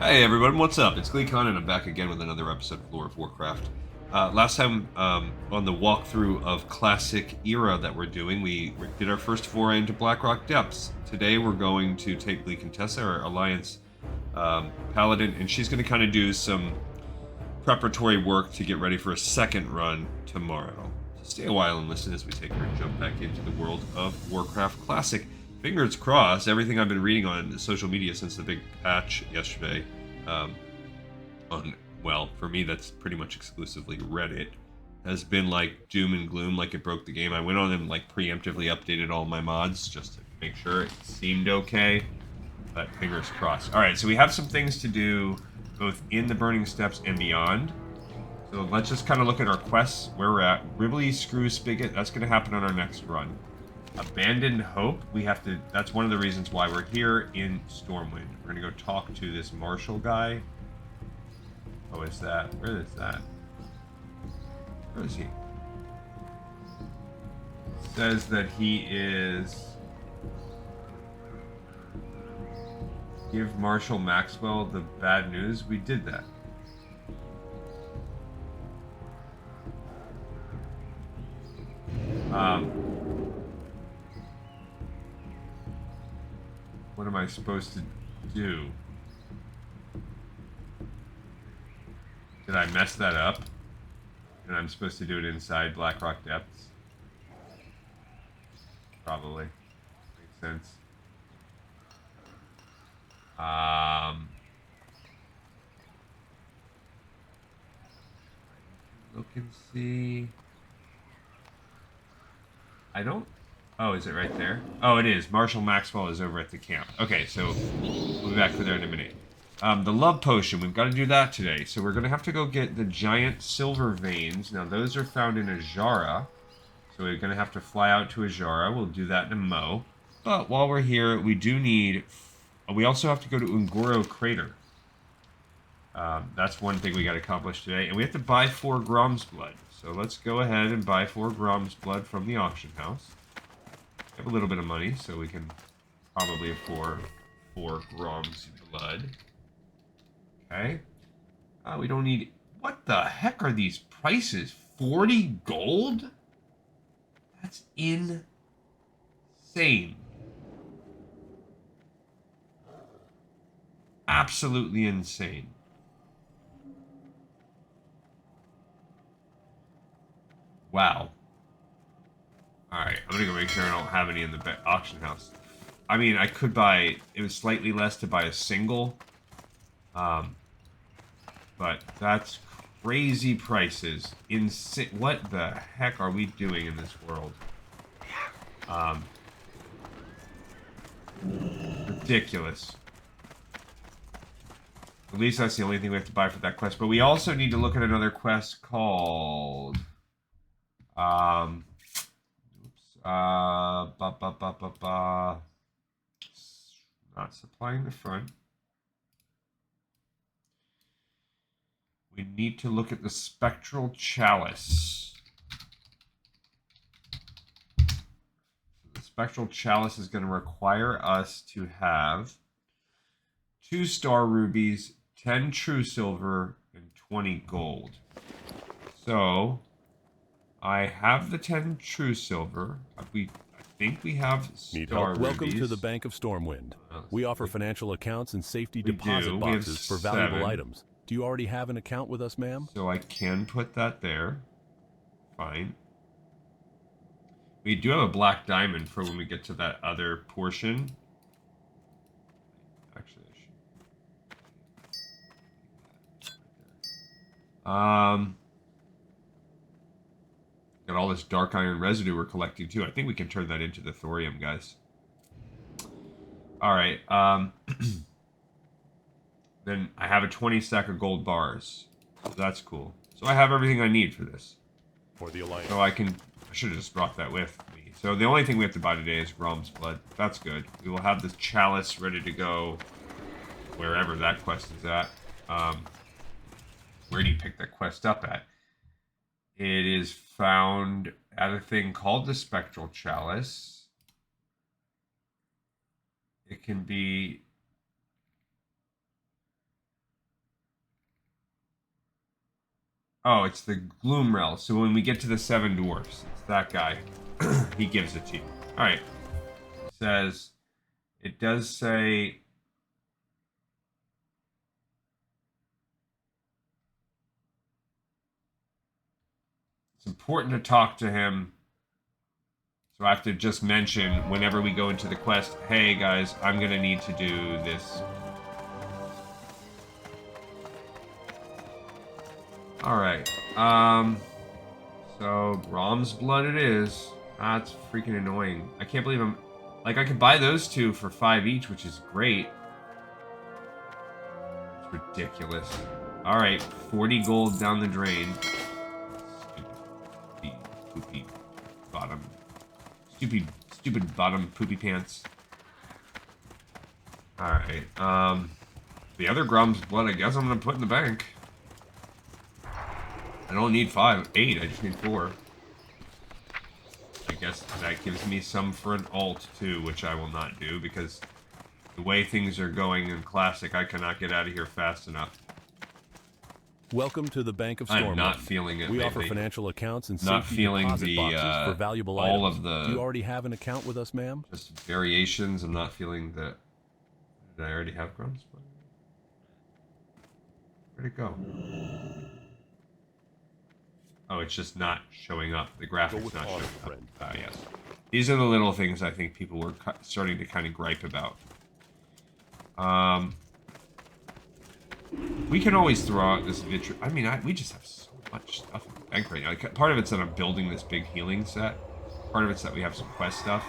Hey everyone, what's up? It's GleeCon and I'm back again with another episode of Lore of Warcraft. Last time on the walkthrough of Classic Era that we're doing, we did our first foray into Blackrock Depths. Today we're going to take Lee Contessa, our Alliance Paladin, and she's going to kind of do some preparatory work to get ready for a second run tomorrow. So stay a while and listen as we take her jump back into the world of Warcraft Classic. Fingers crossed, everything I've been reading on social media since the big patch yesterday, well, for me, that's pretty much exclusively Reddit, has been like doom and gloom, like it broke the game. I went on and like preemptively updated all my mods just to make sure it seemed okay, but fingers crossed. All right, so we have some things to do both in the Burning Steppes and beyond. So let's just kind of look at our quests, where we're at. Ribley Screw Spigot, that's going to happen on our next run. Abandoned Hope, that's one of the reasons why we're here in Stormwind. We're gonna go talk to this Marshal guy. Oh, is that? Where is that? Where is he? It says that he is... Give Marshal Maxwell the bad news. We did that. What am I supposed to do? Did I mess that up? And I'm supposed to do it inside Blackrock Depths? Probably. Makes sense. Look and see. I don't... Oh, is it right there? Oh, it is. Marshal Maxwell is over at the camp. Okay, so we'll be back for there in a minute. The love potion, we've got to do that today. So we're going to have to go get the giant silver veins. Now, those are found in Ajara. So we're going to have to fly out to Ajara. We'll do that in a mo. But while we're here, we do need... We also have to go to Ungoro Crater. That's one thing we got to accomplish today. And we have to buy 4 Grom's blood. So let's go ahead and buy 4 Grom's blood from the auction house. We have a little bit of money, so we can probably afford 4 Grom's blood. Okay. We don't need... What the heck are these prices? 40 gold? That's insane. Absolutely insane. Wow. Alright, I'm gonna go make sure I don't have any in the auction house. I mean, I could buy... It was slightly less to buy a single. But that's crazy prices. What the heck are we doing in this world? Ridiculous. At least that's the only thing we have to buy for that quest. But we also need to look at another quest called... Not supplying the front. We need to look at the Spectral Chalice. The Spectral Chalice is going to require us to have 2 star rubies, 10 true silver, and 20 gold. So... I have the 10 true silver. I think we have star rubies. Welcome to the Bank of Stormwind. We offer financial accounts and safety deposit boxes for valuable items. Do you already have an account with us, ma'am? So I can put that there. Fine. We do have a black diamond for when we get to that other portion. Actually, I should. Got all this dark iron residue we're collecting too. I think we can turn that into the thorium, guys. Alright, then I have a 20 stack of gold bars. So that's cool. So I have everything I need for this. For the Alliance. So I should have just brought that with me. So the only thing we have to buy today is Grom's blood. That's good. We will have this chalice ready to go wherever that quest is at. Where do you pick that quest up at? It is found at a thing called the Spectral Chalice. It can be Oh, it's the Gloomrel. So when we get to the 7 dwarfs, it's that guy. He gives it to you. Alright. It says... It does say... It's important to talk to him. So I have to just mention, whenever we go into the quest, hey guys, I'm going to need to do this. Alright. So, Rom's blood it is. That's freaking annoying. I can't believe I'm... Like, I could buy those 2 for 5 each, which is great. It's ridiculous. Alright, 40 gold down the drain. Stupid, poopy bottom. Stupid bottom poopy pants. Alright, the other Grom's blood, I guess I'm gonna put in the bank. I don't need 8, I just need 4. I guess that gives me some for an alt too, which I will not do because the way things are going in Classic, I cannot get out of here fast enough. Welcome to the Bank of Stormwind. I'm not feeling it. We lately. offer financial accounts and not safety feeling deposit the boxes for valuable all items. of the. Do you already have an account with us, ma'am? Just variations. I'm not feeling that. Did I already have Grum's? Where'd it go? Oh, it's just not showing up. The graphics not showing up. Ah, yes. These are the little things I think people were starting to kind of gripe about. We can always throw out this vitriol. I mean, we just have so much stuff in the bank right now. Like, part of it's that I'm building this big healing set. Part of it's that we have some quest stuff.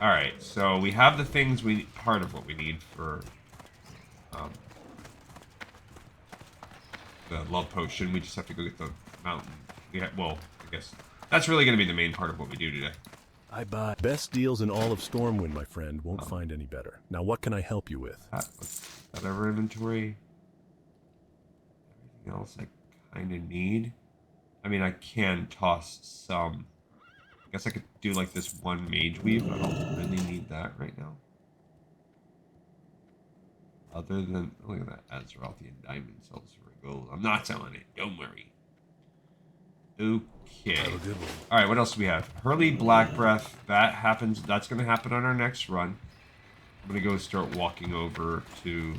Alright, so we have the things we... Part of what we need for... the love potion. We just have to go get the mountain. Well, I guess that's really going to be the main part of what we do today. I buy best deals in all of Stormwind, my friend. Won't find any better. Now, what can I help you with? That ever inventory. Everything else I kind of need. I mean, I can toss some. I guess I could do like this one mage weave. I don't really need that right now. Other than, look at that, Azerothian diamond sells for gold. I'm not selling it. Don't worry. Okay. All right, what else do we have? Hurley Black Breath. That happens. That's going to happen on our next run. I'm going to go start walking over to...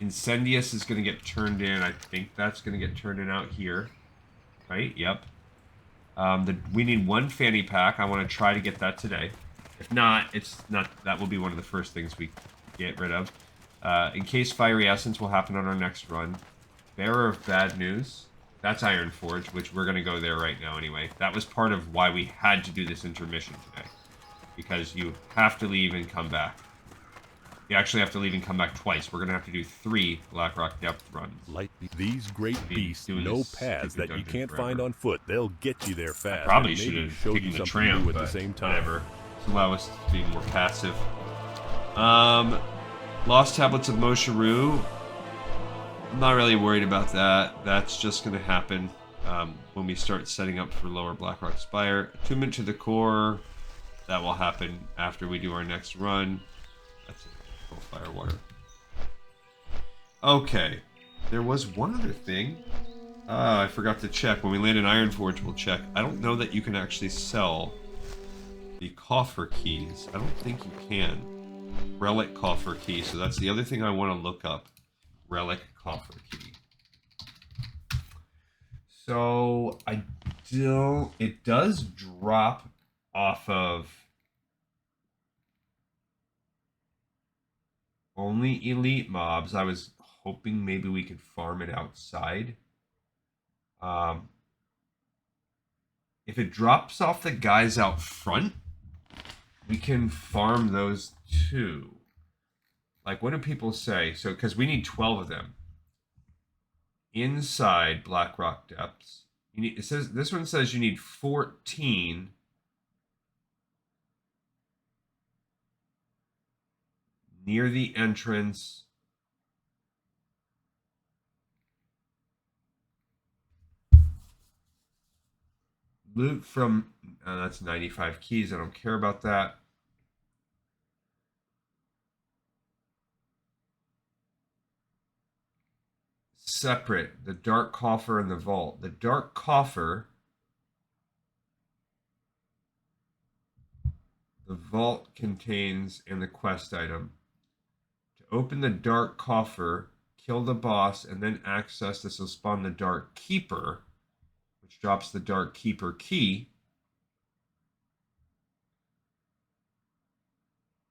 Incendius is going to get turned in. I think that's going to get turned in out here. Right? Yep. We need 1 fanny pack. I want to try to get that today. If not, it's not. That will be one of the first things we get rid of. In case Fiery Essence will happen on our next run. Bearer of Bad News. That's Ironforge, which we're going to go there right now anyway. That was part of why we had to do this intermission today. Because you have to leave and come back. You actually have to leave and come back twice. We're going to have to do 3 Blackrock depth runs. Like these great beasts, no paths that you can't find on foot. They'll get you there fast. I probably should have taken the tram, at the same time. Whatever. To allow us to be more passive. Lost Tablets of Mosharu. I'm not really worried about that. That's just going to happen when we start setting up for Lower Blackrock Spire. Attunement to the Core. That will happen after we do our next run. That's it. Oh, Firewater. Okay. There was one other thing. I forgot to check. When we land in Ironforge, we'll check. I don't know that you can actually sell the coffer keys. I don't think you can. Relic coffer key. So that's the other thing I want to look up. Relic coffer key. So it does drop off of only elite mobs. I was hoping maybe we could farm it outside. If it drops off the guys out front, we can farm those too. Like, what do people say? So, because we need 12 of them. Inside Blackrock Depths. You need, it says, this one says you need 14. Near the entrance. Loot from... that's 95 keys. I don't care about that. separate, the Dark Coffer and the Vault. The Dark Coffer, the Vault contains, and the quest item. To open the Dark Coffer, kill the boss, and then access this will spawn the Dark Keeper, which drops the Dark Keeper key,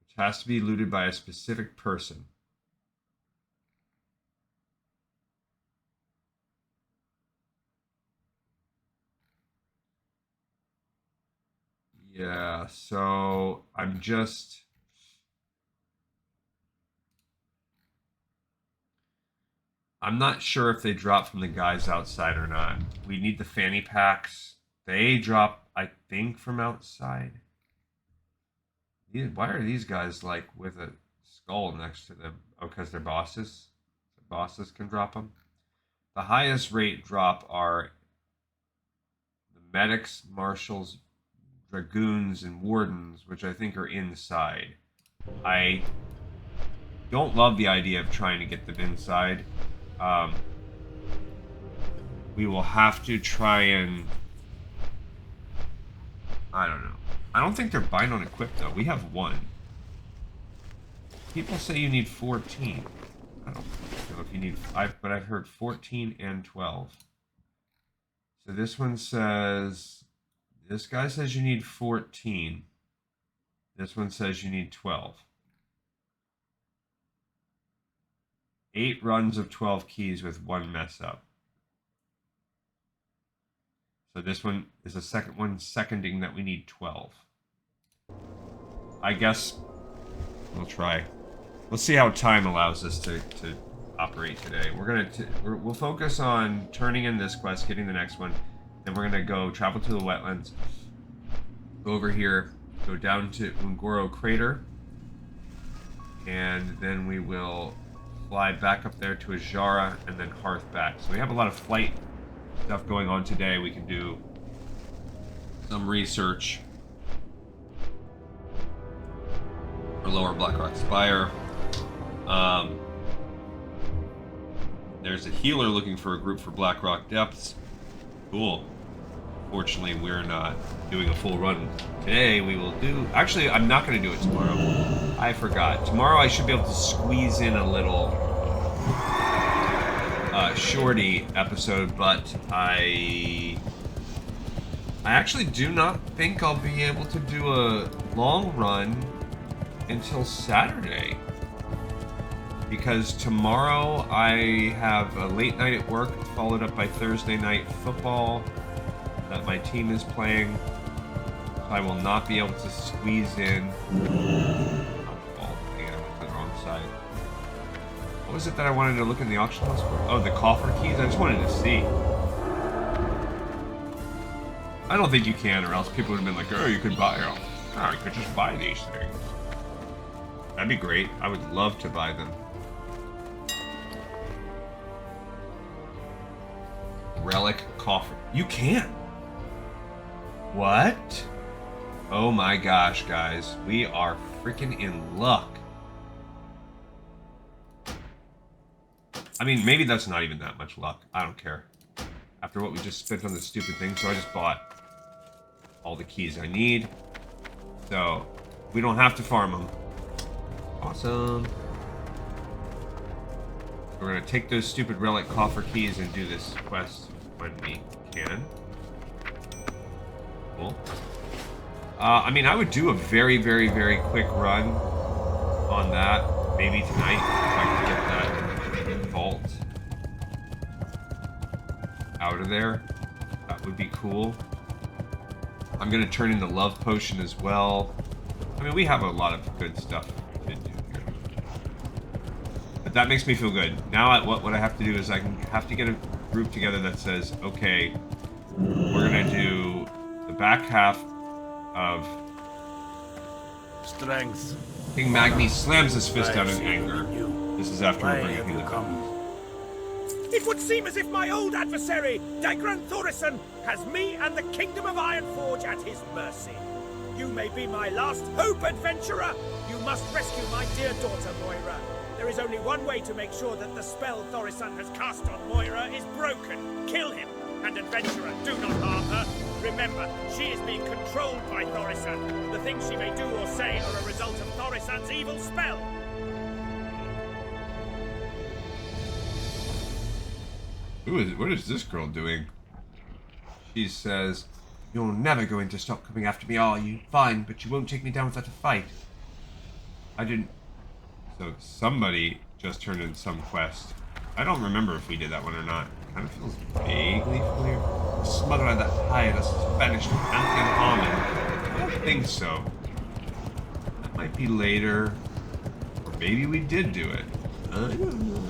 which has to be looted by a specific person. Yeah, so I'm not sure if they drop from the guys outside or not. We need the fanny packs. They drop, I think, from outside. Why are these guys like with a skull next to them? Oh, because they're bosses? The bosses can drop them. The highest rate drop are the medics, marshals, dragoons, and wardens, which I think are inside. I don't love the idea of trying to get them inside. We will have to try and... I don't know. I don't think they're bind on equip though. We have 1. People say you need 14. I don't know if you need 5, but I've heard 14 and 12. So this one says... This guy says you need 14. This one says you need 12. 8 runs of 12 keys with 1 mess up. So this one is the second one seconding that we need 12. I guess we'll try. Let's see how time allows us to operate today. We'll focus on turning in this quest, getting the next one. Then we're gonna go travel to the wetlands, go over here, go down to Ungoro Crater, and then we will fly back up there to Ajara and then Hearth back. So we have a lot of flight stuff going on today. We can do some research for Lower Blackrock Spire. There's a healer looking for a group for Blackrock Depths. Cool. Fortunately, we're not doing a full run today. We will do... Actually, I'm not going to do it tomorrow. I forgot. Tomorrow I should be able to squeeze in a little shorty episode, but I actually do not think I'll be able to do a long run until Saturday. Because tomorrow I have a late night at work, followed up by Thursday night football that my team is playing. So I will not be able to squeeze in. Oh, man, I went to the wrong side. What was it that I wanted to look in the auction house for? Oh, the coffer keys? I just wanted to see. I don't think you can, or else people would have been like, oh, you could buy them. Oh, you could just buy these things. That'd be great. I would love to buy them. Relic coffer. You can. What? Oh my gosh, guys. We are freaking in luck. I mean, maybe that's not even that much luck. I don't care. After what we just spent on this stupid thing, so I just bought all the keys I need. So, we don't have to farm them. Awesome. We're going to take those stupid relic coffer keys and do this quest when we can. Cool. I mean, I would do a very, very, very quick run on that. Maybe tonight, if I can get that vault out of there. That would be cool. I'm going to turn in the love potion as well. I mean, we have a lot of good stuff we could do here. But that makes me feel good. Now, what I have to do is I have to get a group together that says, okay, we're going to do the back half of Strength. King Magni slams his fist out in anger. This is after we bring him come. It would seem as if my old adversary, Dagran Thorison, has me and the Kingdom of Ironforge at his mercy. You may be my last hope, adventurer. You must rescue my dear daughter, Moira. There is only one way to make sure that the spell Thorisan has cast on Moira is broken. Kill him. And adventurer, do not harm her. Remember, she is being controlled by Thorisan. The things she may do or say are a result of Thorisan's evil spell. What is this girl doing? She says, "You're never going to stop coming after me, are you? Fine, but you won't take me down without a fight." I didn't... So somebody just turned in some quest. I don't remember if we did that one or not. Kind of feels vaguely familiar. The smuggler that hired us is vanished from Anthony Almond. I don't think so. That might be later. Or maybe we did do it. I don't know.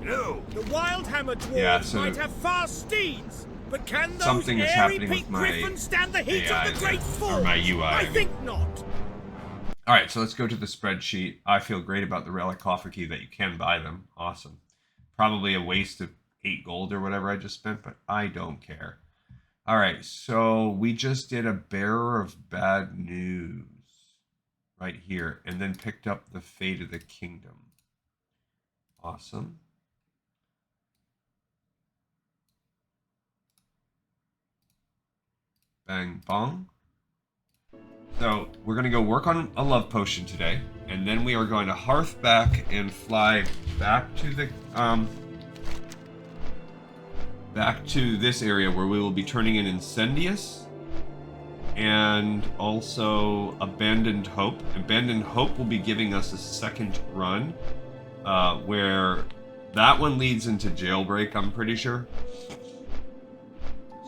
No, the Wildhammer dwarves might have fast steeds, but can those airy pink griffins stand the heat of the Great Falls? Or my UI. I think not. Alright, so let's go to the spreadsheet. I feel great about the relic coffer key that you can buy them. Awesome. Probably a waste of 8 gold or whatever I just spent, but I don't care. Alright, so we just did a bearer of bad news right here, and then picked up the fate of the kingdom. Awesome. Bang bong. So we're going to go work on a love potion today, and then we are going to hearth back and fly back to the back to this area where we will be turning in Incendius and also Abandoned Hope. Abandoned Hope will be giving us a second run where that one leads into Jailbreak, I'm pretty sure.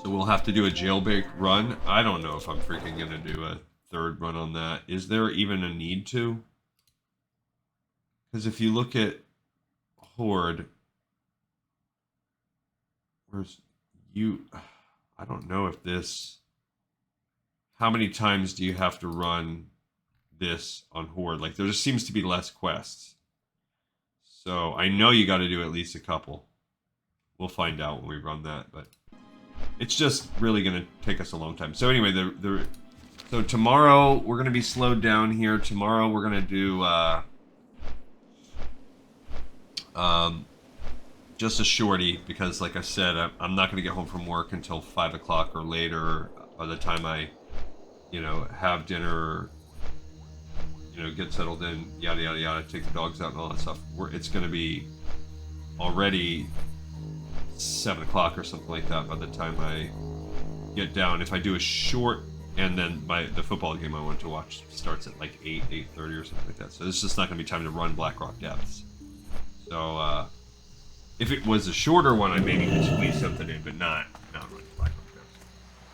So we'll have to do a Jailbreak run. I don't know if I'm freaking going to do a third run on that. Is there even a need to? Because if you look at Horde, where's you? I don't know if this... How many times do you have to run this on Horde? Like, there just seems to be less quests. So I know you got to do at least a couple. We'll find out when we run that, but it's just really going to take us a long time. So anyway, so tomorrow we're going to be slowed down here. Tomorrow we're going to do just a shorty because, like I said, I'm not going to get home from work until 5 o'clock or later. By the time I, have dinner, get settled in, yada yada yada, take the dogs out and all that stuff. It's going to be already 7 o'clock or something like that by the time I get down. If I do a short, and then the football game I want to watch starts at like 8:30 or something like that. So it's just not going to be time to run Blackrock Depths. So if it was a shorter one, I maybe could squeeze something in, but not run Blackrock Depths.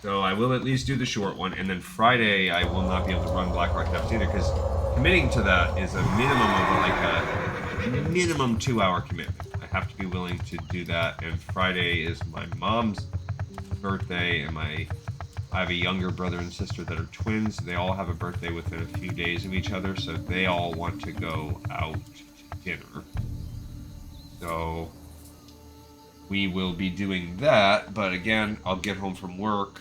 So I will at least do the short one, and then Friday I will not be able to run Blackrock Depths either, because committing to that is a minimum of a minimum 2-hour commitment. I have to be willing to do that, and Friday is my mom's birthday, and I have a younger brother and sister that are twins. They all have a birthday within a few days of each other, so they all want to go out to dinner. So we will be doing that, but again, I'll get home from work.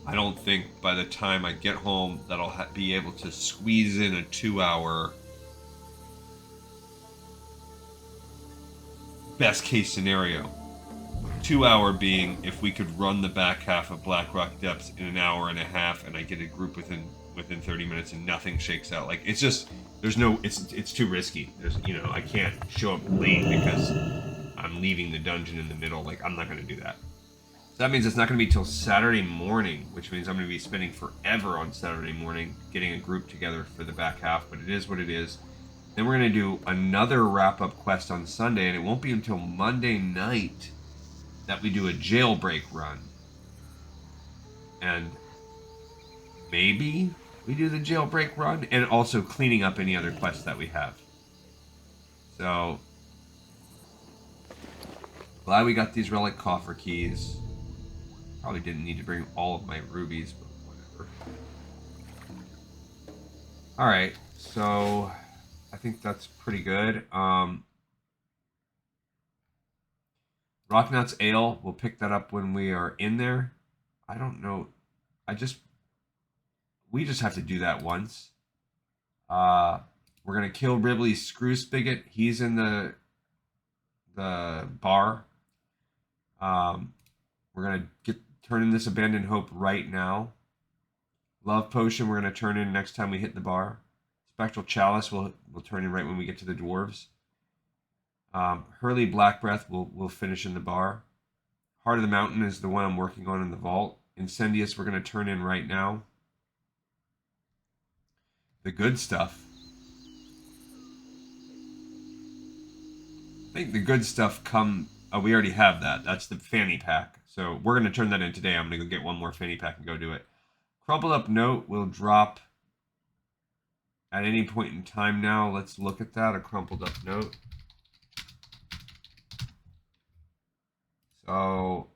I don't think by the time I get home that I'll be able to squeeze in a 2-hour best case scenario. 2-hour being if we could run the back half of Blackrock Depths in an hour and a half, and I get a group within 30 minutes and nothing shakes out. Like, it's just, it's too risky. I can't show up late because I'm leaving the dungeon in the middle. Like, I'm not going to do that. So that means it's not going to be till Saturday morning, which means I'm going to be spending forever on Saturday morning getting a group together for the back half, but it is what it is. Then we're going to do another wrap-up quest on Sunday, and it won't be until Monday night that we do a jailbreak run. And maybe we do the jailbreak run, and also cleaning up any other quests that we have. So, glad we got these relic coffer keys. Probably didn't need to bring all of my rubies, but whatever. Alright, so I think that's pretty good. Rocknuts Ale, we'll pick that up when we are in there. I don't know. we just have to do that once. We're gonna kill Ribley's screw spigot. He's in the bar. We're gonna turn in this abandoned hope right now. Love potion we're gonna turn in next time we hit the bar. Spectral chalice we'll turn in right when we get to the dwarves. Hurley Black Breath we'll finish in the bar. Heart of the Mountain is the one I'm working on in the vault. Incendius we're gonna turn in right now. The good stuff. I think the good stuff we already have that. That's the fanny pack. So we're going to turn that in today. I'm going to go get one more fanny pack and go do it. Crumpled up note will drop at any point in time now. Let's look at that. A crumpled up note. So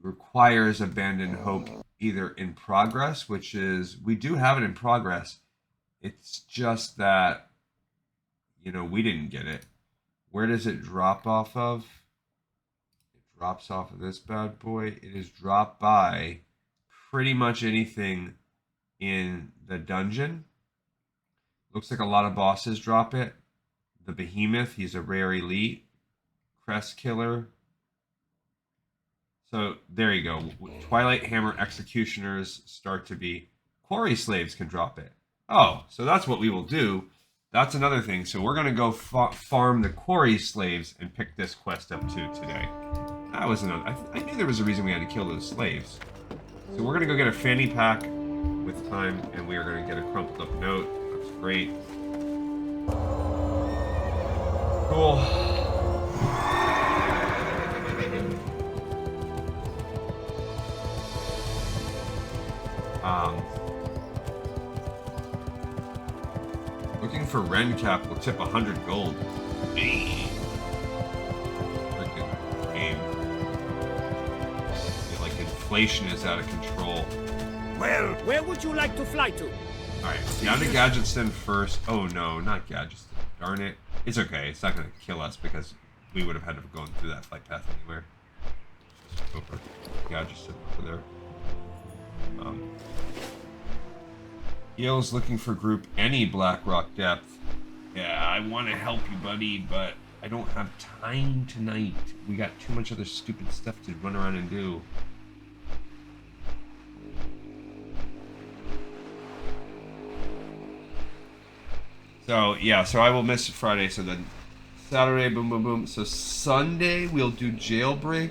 requires abandoned hope either in progress, which is, we do have it in progress. It's just that, we didn't get it. Where does it drop off of? It drops off of this bad boy. It is dropped by pretty much anything in the dungeon. Looks like a lot of bosses drop it. The Behemoth, he's a rare elite. Crest Killer. So there you go. Twilight Hammer Executioners start to be. Quarry Slaves can drop it. Oh, so that's what we will do. That's another thing. So we're going to go farm the Quarry Slaves and pick this quest up too today. That was another. I knew there was a reason we had to kill those slaves. So we're going to go get a fanny pack with time, and we are going to get a crumpled up note. That's great. Cool. Looking for Ren Cap will tip 100 gold. Freaking game. I feel like inflation is out of control. Well, where would you like to fly to? Alright, down to Gadgetston first. Oh no, not Gadgetston. Darn it. It's okay, it's not going to kill us because we would have had to have gone through that flight path anywhere. Just over Gadgetston over there. Yale's looking for group any Blackrock depth. Yeah, I want to help you, buddy, but I don't have time tonight. We got too much other stupid stuff to run around and do. So, yeah, so I will miss Friday, so then Saturday, boom, boom, boom. So Sunday, we'll do Jailbreak,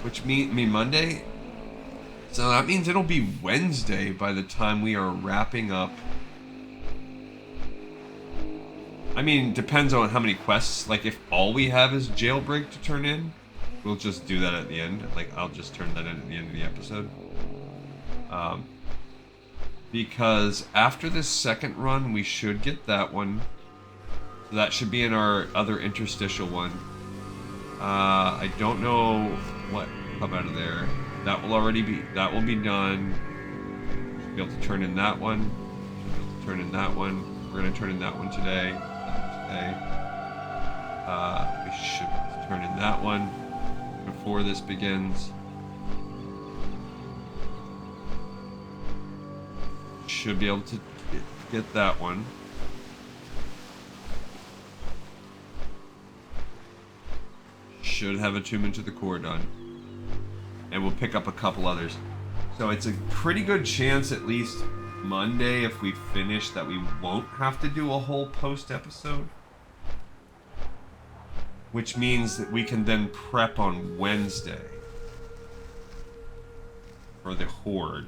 which mean Monday. So that means it'll be Wednesday by the time we are wrapping up. I mean, depends on how many quests. Like, if all we have is Jailbreak to turn in, we'll just do that at the end. Like, I'll just turn that in at the end of the episode. Because after this second run, we should get that one. So that should be in our other interstitial one. I don't know what will come out of there. That will be done. Should be able to turn in that one. Should be able to turn in that one. We're gonna turn in that one today. We should turn in that one before this begins. Should be able to get that one. Should have Attunement to the Core done. And we'll pick up a couple others. So it's a pretty good chance, at least Monday, if we finish, that we won't have to do a whole post episode. Which means that we can then prep on Wednesday for the Horde.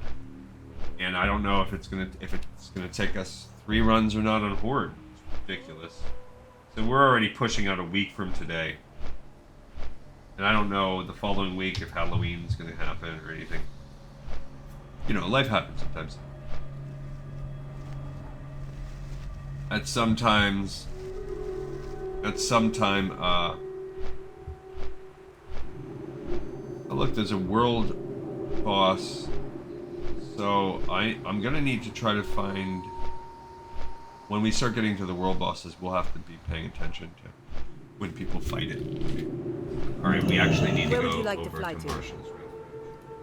And I don't know if it's gonna take us 3 runs or not on Horde. It's ridiculous. So we're already pushing out a week from today. And I don't know the following week if Halloween's going to happen or anything. You know, life happens sometimes. At some time, oh look, there's a world boss. So I'm going to need to try to find, when we start getting to the world bosses, we'll have to be paying attention to when people fight it. Alright, we actually need to go over to Marshall's.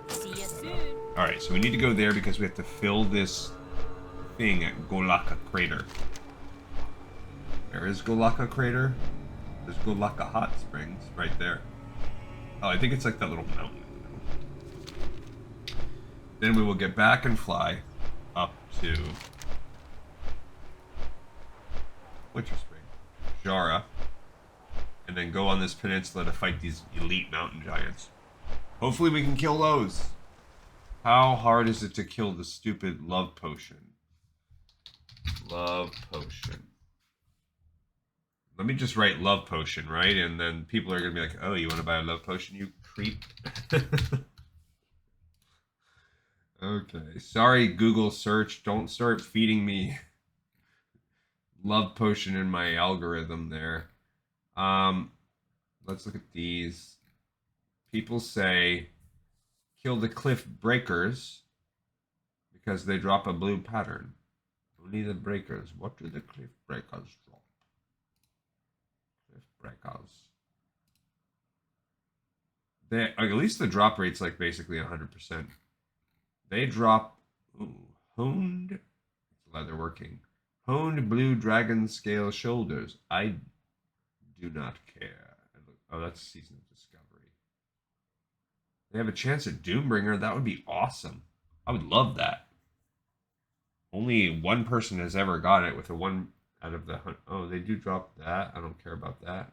See you soon. Alright, so we need to go there because we have to fill this thing at Golaka Crater. Where is Golaka Crater? There's Golaka Hot Springs right there. Oh, I think it's like that little mountain. Then we will get back and fly up to Winter Spring, Jara, and then go on this peninsula to fight these elite mountain giants. Hopefully we can kill those. How hard is it to kill the stupid love potion? Love potion. Let me just write love potion, right? And then people are going to be like, oh, you want to buy a love potion, you creep? Okay. Sorry, Google search. Don't start feeding me love potion in my algorithm there. Let's look at these. People say kill the cliff breakers because they drop a blue pattern. Only the breakers. What do the cliff breakers drop? Cliff breakers. At least the drop rate's like basically 100%. They drop honed leatherworking. Honed blue dragon scale shoulders. I do not care. Oh, that's Season of Discovery. They have a chance at Doombringer. That would be awesome. I would love that. Only one person has ever got it with a 1 out of the... Oh, they do drop that. I don't care about that.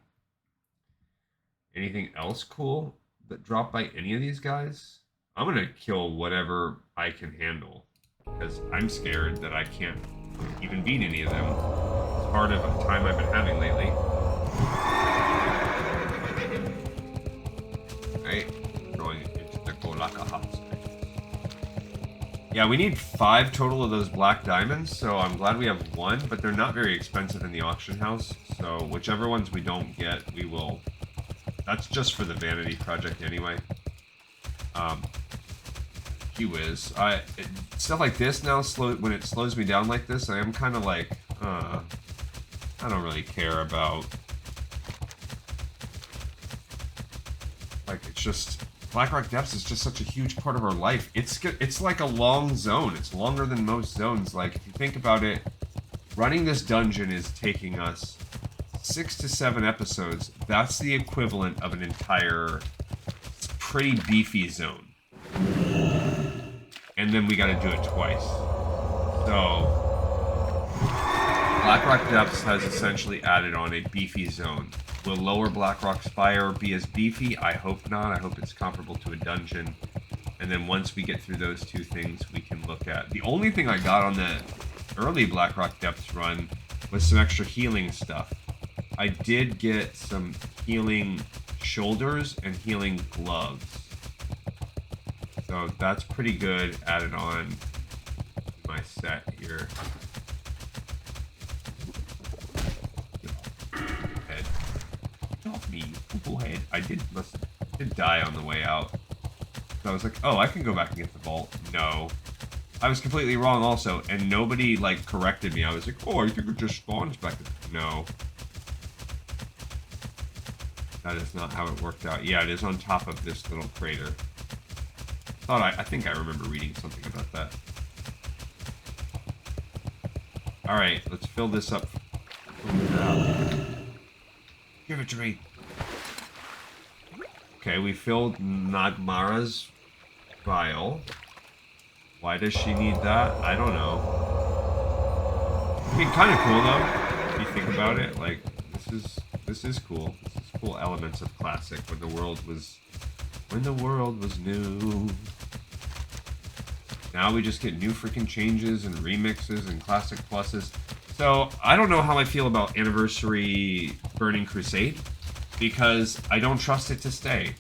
Anything else cool that dropped by any of these guys? I'm going to kill whatever I can handle. Because I'm scared that I can't even beat any of them. It's part of a time I've been having lately. Right? Going into the Golaka Hot Springs. Yeah, we need 5 total of those black diamonds, so I'm glad we have 1, but they're not very expensive in the auction house. So whichever ones we don't get, we will... That's just for the vanity project anyway. Gee whiz. Stuff like this now, when it slows me down like this, I am kind of like, I don't really care about... Like, it's just... Blackrock Depths is just such a huge part of our life. It's like a long zone. It's longer than most zones. Like, if you think about it, running this dungeon is taking us 6 to 7 episodes. That's the equivalent of an entire pretty beefy zone. And then we gotta do it twice. So, Blackrock Depths has essentially added on a beefy zone. Will Lower Blackrock Spire be as beefy? I hope not. I hope it's comparable to a dungeon. And then once we get through those 2 things, we can look at... The only thing I got on the early Blackrock Depths run was some extra healing stuff. I did get some healing shoulders and healing gloves. So that's pretty good added on to my set here. Head. Get off me, poo head. I did die on the way out. So I was like, oh, I can go back and get the vault. No. I was completely wrong also, and nobody like corrected me. I was like, oh, I think it just spawns back. No. That is not how it worked out. Yeah, it is on top of this little crater. I think I remember reading something about that. Alright, let's fill this up. Give it to me. Okay, we filled Nagmara's vial. Why does she need that? I don't know. I mean, kind of cool though, if you think about it. Like, this is cool. This is cool elements of classic when the world was new. Now we just get new freaking changes and remixes and classic pluses. So I don't know how I feel about Anniversary Burning Crusade because I don't trust it to stay.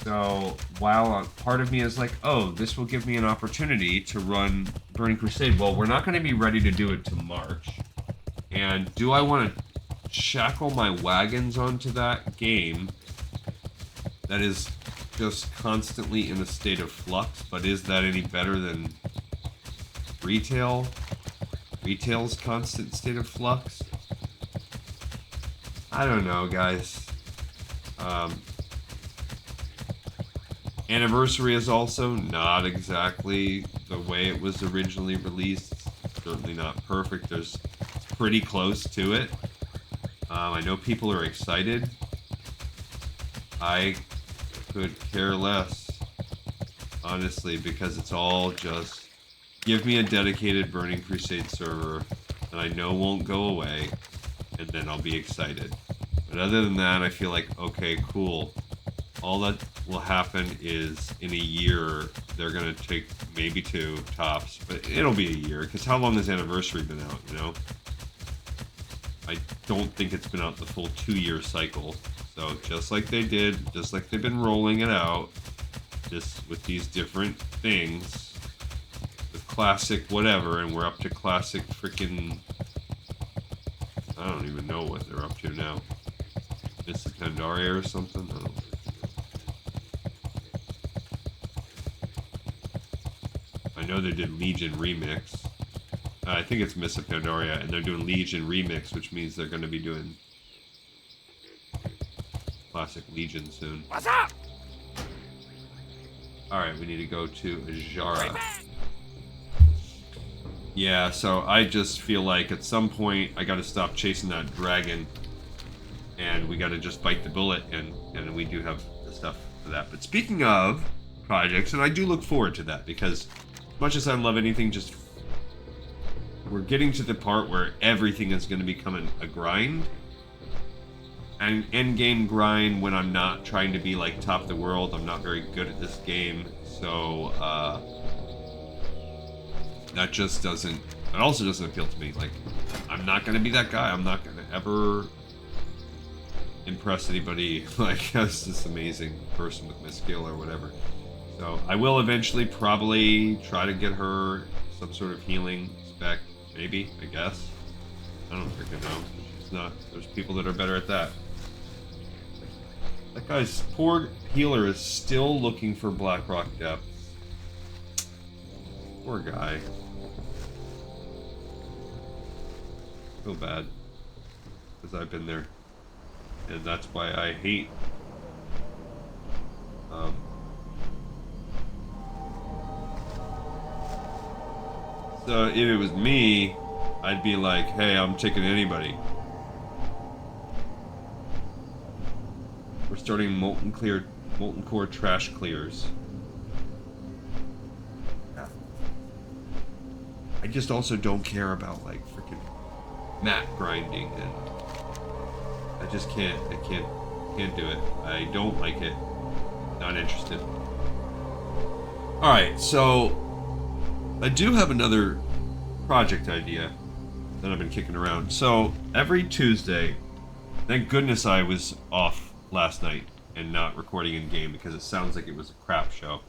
So while part of me is like, oh, this will give me an opportunity to run Burning Crusade. Well, we're not going to be ready to do it to March. And do I want to shackle my wagons onto that game that is just constantly in a state of flux, but is that any better than retail? Retail's constant state of flux? I don't know, guys. Anniversary is also not exactly the way it was originally released. Certainly not perfect. It's pretty close to it. I know people are excited. I could care less, honestly, because it's all just give me a dedicated Burning Crusade server that I know won't go away, and then I'll be excited. But other than that, I feel like, okay, cool. All that will happen is in a year, they're going to take maybe 2 tops, but it'll be a year, because how long has Anniversary been out, you know? I don't think it's been out the full 2-year cycle. So just like they did, just like they've been rolling it out, just with these different things, with classic whatever, and we're up to classic freaking, I don't even know what they're up to now. Mystic Pandaria or something? I don't know. I know they did Legion Remix. I think it's Mystic Pandaria, and they're doing Legion Remix, which means they're going to be doing Classic Legion soon. What's up? Alright, we need to go to Ajara. Yeah, so I just feel like at some point I gotta stop chasing that dragon, and we gotta just bite the bullet, and we do have the stuff for that. But speaking of projects, and I do look forward to that, because as much as I love anything, just we're getting to the part where everything is going to become a grind. An end-game grind when I'm not trying to be like top of the world. I'm not very good at this game, so that just doesn't, it also doesn't appeal to me. Like, I'm not going to be that guy. I'm not going to ever impress anybody like as this amazing person with my skill or whatever. So I will eventually probably try to get her some sort of healing spec, maybe, I guess. I don't freaking know. She's not, there's people that are better at that. That guy's poor healer is still looking for Blackrock depths. Poor guy. Feel bad. Because I've been there. And that's why I hate so if it was me, I'd be like, hey, I'm taking anybody. We're starting molten core trash clears. Yeah. I just also don't care about like freaking mat grinding, and I just can't do it. I don't like it. Not interested. Alright, so I do have another project idea that I've been kicking around. So every Tuesday, thank goodness I was off last night and not recording in game, because it sounds like it was a crap show.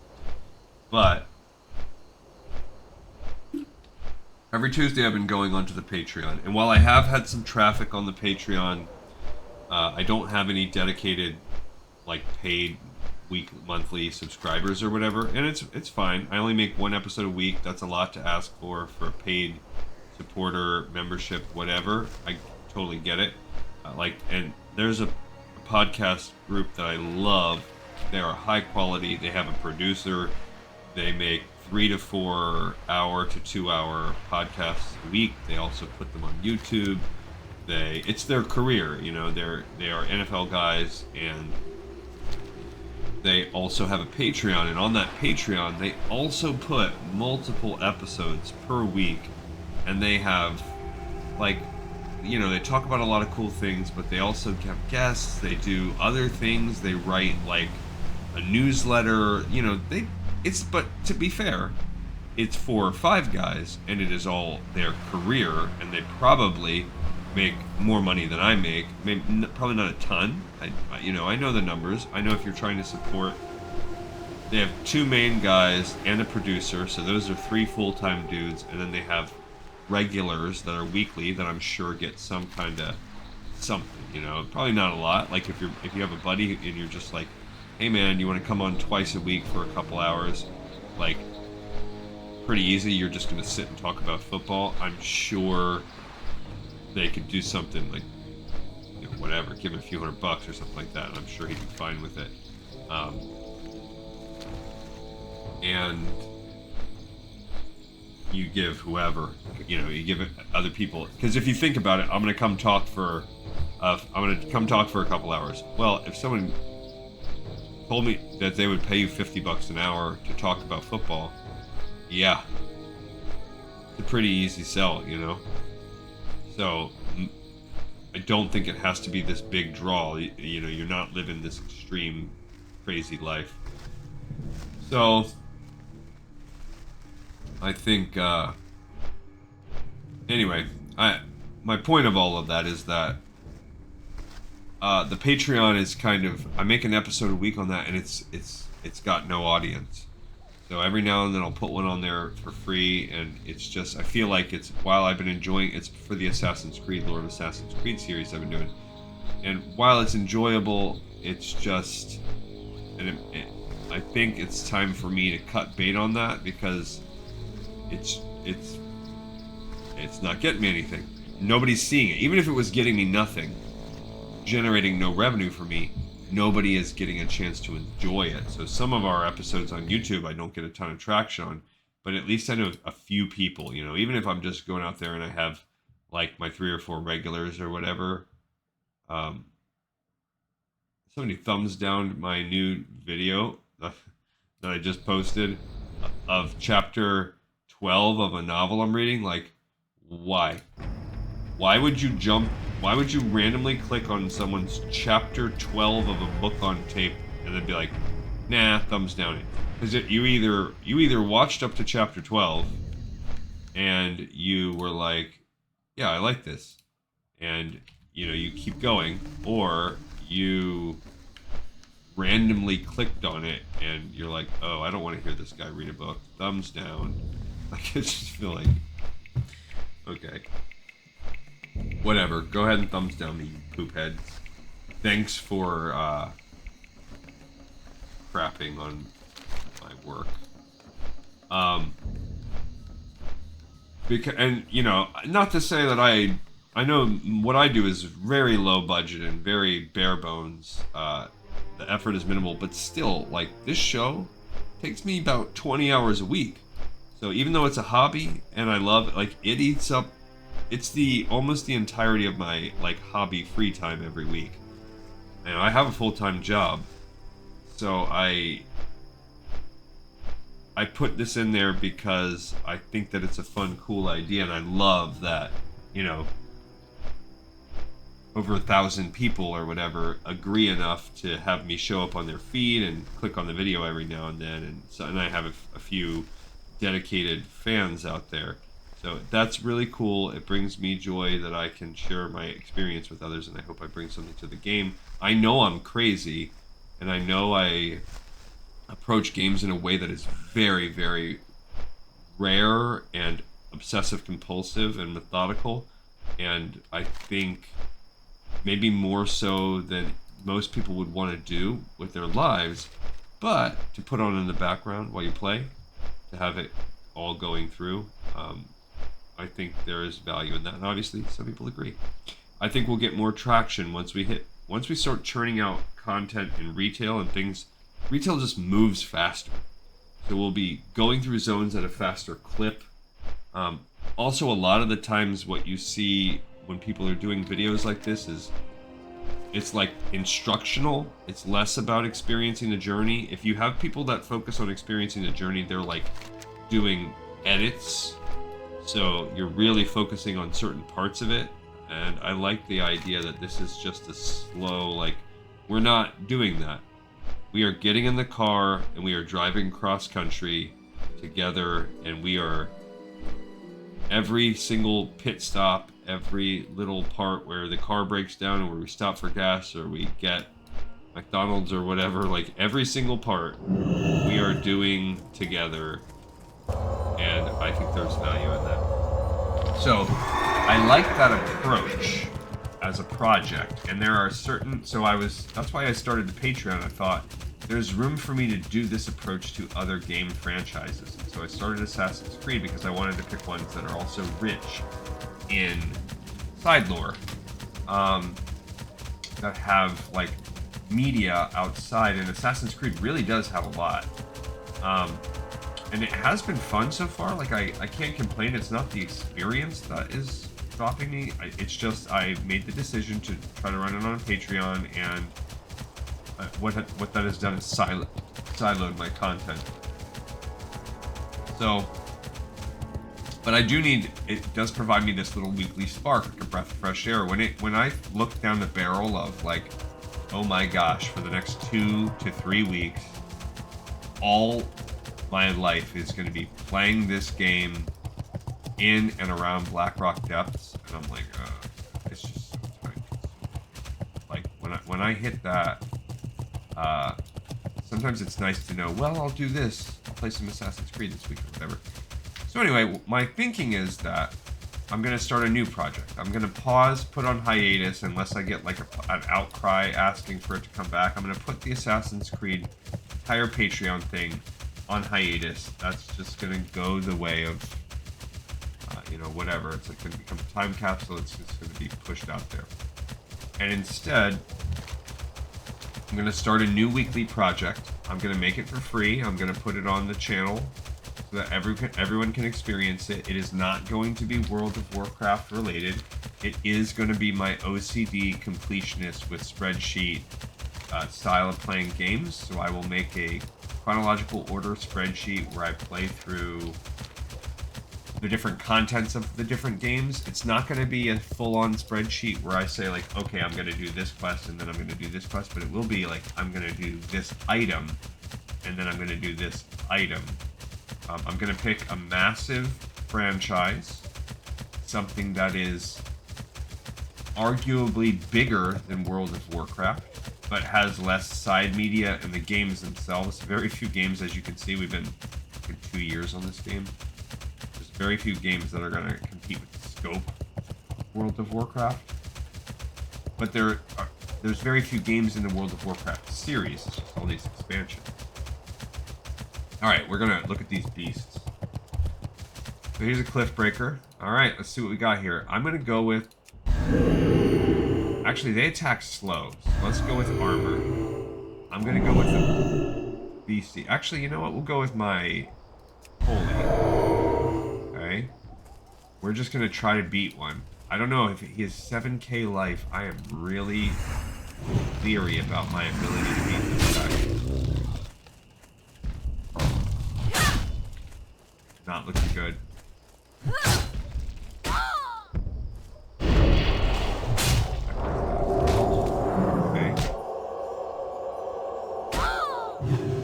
But every Tuesday I've been going onto the Patreon, and while I have had some traffic on the Patreon, I don't have any dedicated like paid monthly subscribers or whatever, and it's fine. I only make 1 episode a week. That's a lot to ask for a paid supporter membership, whatever. I totally get it. And there's a podcast group that I love. They are high quality. They have a producer. They make 3 to 4 hour to 2 hour podcasts a week. They also put them on YouTube. It's their career, you know. They are NFL guys, and they also have a Patreon, and on that Patreon they also put multiple episodes per week, and they have, like, you know, they talk about a lot of cool things, but they also have guests. They do other things. They write like a newsletter, you know. But to be fair, it's 4 or 5 guys, and it is all their career, and they probably make more money than I make. Maybe, probably not a ton. I know the numbers. I know if you're trying to support, they have 2 main guys and a producer, so those are 3 full-time dudes, and then they have regulars that are weekly that I'm sure get some kind of something, you know. Probably not a lot. Like if you have a buddy and you're just like, hey man, you want to come on twice a week for a couple hours, like, pretty easy. You're just going to sit and talk about football. I'm sure they could do something like, you know, whatever, give him a few $100 or something like that, and I'm sure he'd be fine with it. and you give whoever, you give it other people. Because if you think about it, I'm gonna come talk for a couple hours. Well, if someone told me that they would pay you $50 an hour to talk about football, yeah, it's a pretty easy sell, So I don't think it has to be this big draw. You're not living this extreme, crazy life. So I think, anyway, my point of all of that is that the Patreon is kind of, I make an episode a week on that, and it's got no audience. So every now and then I'll put one on there for free, and it's just, I feel like it's, while I've been enjoying, it's for the Assassin's Creed, Lord of Assassin's Creed series I've been doing. And while it's enjoyable, it's just, and I think it's time for me to cut bait on that, because it's not getting me anything. Nobody's seeing it. Even if it was getting me nothing, generating no revenue for me, nobody is getting a chance to enjoy it. So some of our episodes on YouTube I don't get a ton of traction on, but at least I know a few people, even if I'm just going out there and I have like my 3 or 4 regulars or whatever. Somebody thumbs down my new video that I just posted of chapter 12 of a novel I'm reading. Like, why would you randomly click on someone's chapter 12 of a book on tape and then be like, nah, thumbs down it? Because you either watched up to chapter 12 and you were like, yeah, I like this, and you keep going, or you randomly clicked on it and you're like, oh, I don't want to hear this guy read a book, thumbs down. I just feel like, okay, whatever, go ahead and thumbs down me, you poop heads. Thanks for crapping on my work. Because, and not to say that I know what I do is very low budget and very bare bones. The effort is minimal, but still, like, this show takes me about 20 hours a week. So even though it's a hobby and I love it, like, it eats up, it's almost the entirety of my, like, hobby free time every week. And I have a full-time job, so I put this in there because I think that it's a fun, cool idea, and I love that, over 1,000 people or whatever agree enough to have me show up on their feed and click on the video every now and then, and I have a few dedicated fans out there. So that's really cool. It brings me joy that I can share my experience with others, and I hope I bring something to the game. I know I'm crazy, and I know I approach games in a way that is very, very rare and obsessive compulsive and methodical, and I think maybe more so than most people would want to do with their lives, but to put on in the background while you play, to have it all going through, I think there is value in that, and obviously some people agree. I think we'll get more traction once we start churning out content in retail and things. Retail just moves faster, so we'll be going through zones at a faster clip. Also, a lot of the times what you see when people are doing videos like this is it's like instructional. It's less about experiencing the journey. If you have people that focus on experiencing the journey, they're like doing edits, so you're really focusing on certain parts of it. And I like the idea that this is just a slow, like, we're not doing that. We are getting in the car and we are driving cross country together, and we are every single pit stop, every little part where the car breaks down and where we stop for gas or we get McDonald's or whatever, like every single part we are doing together, and I think there's value in that. So I like that approach as a project, and there are certain, that's why I started the Patreon. I thought there's room for me to do this approach to other game franchises. And so I started Assassin's Creed because I wanted to pick ones that are also rich in side lore, that have like media outside, and Assassin's Creed really does have a lot. And it has been fun so far. Like, I can't complain. It's not the experience that is stopping me. It's just I made the decision to try to run it on Patreon, and what that has done is siloed my content. So, but I do need, it does provide me this little weekly spark, like a breath of fresh air. When I look down the barrel of like, oh my gosh, for the next 2 to 3 weeks, all my life is going to be playing this game in and around Blackrock depths, and I'm like, it's just so time consuming. Like when I hit that, sometimes it's nice to know, well, I'll do this. I'll play some Assassin's Creed this week or whatever. So anyway, my thinking is that I'm going to start a new project. I'm going to pause, put on hiatus, unless I get like an outcry asking for it to come back. I'm going to put the Assassin's Creed entire Patreon thing on hiatus. That's just going to go the way of, you know, whatever. It's like going to become a time capsule. It's just going to be pushed out there. And instead, I'm going to start a new weekly project. I'm going to make it for free. I'm going to put it on the channel so that everyone can experience it. It is not going to be World of Warcraft related. It is going to be my OCD completionist with spreadsheet style of playing games. So I will make a chronological order spreadsheet where I play through the different contents of the different games. It's not going to be a full-on spreadsheet where I say like, okay, I'm going to do this quest and then I'm going to do this quest, but it will be like, I'm going to do this item and then I'm going to do this item. I'm going to pick a massive franchise, something that is arguably bigger than World of Warcraft, but has less side media in the games themselves. Very few games, as you can see, we've been 2 years on this game. There's very few games that are going to compete with the scope of World of Warcraft. But there's very few games in the World of Warcraft series. It's just all these expansions. Alright, we're going to look at these beasts. So here's a cliff breaker. Alright, let's see what we got here. I'm going to go with... Actually, they attack slow. So let's go with armor. I'm going to go with the beastie. Actually, you know what? We'll go with my holy. Okay. We're just going to try to beat one. I don't know if he has 7k life. I am really leery about my ability to beat this guy. Not looking good. Okay.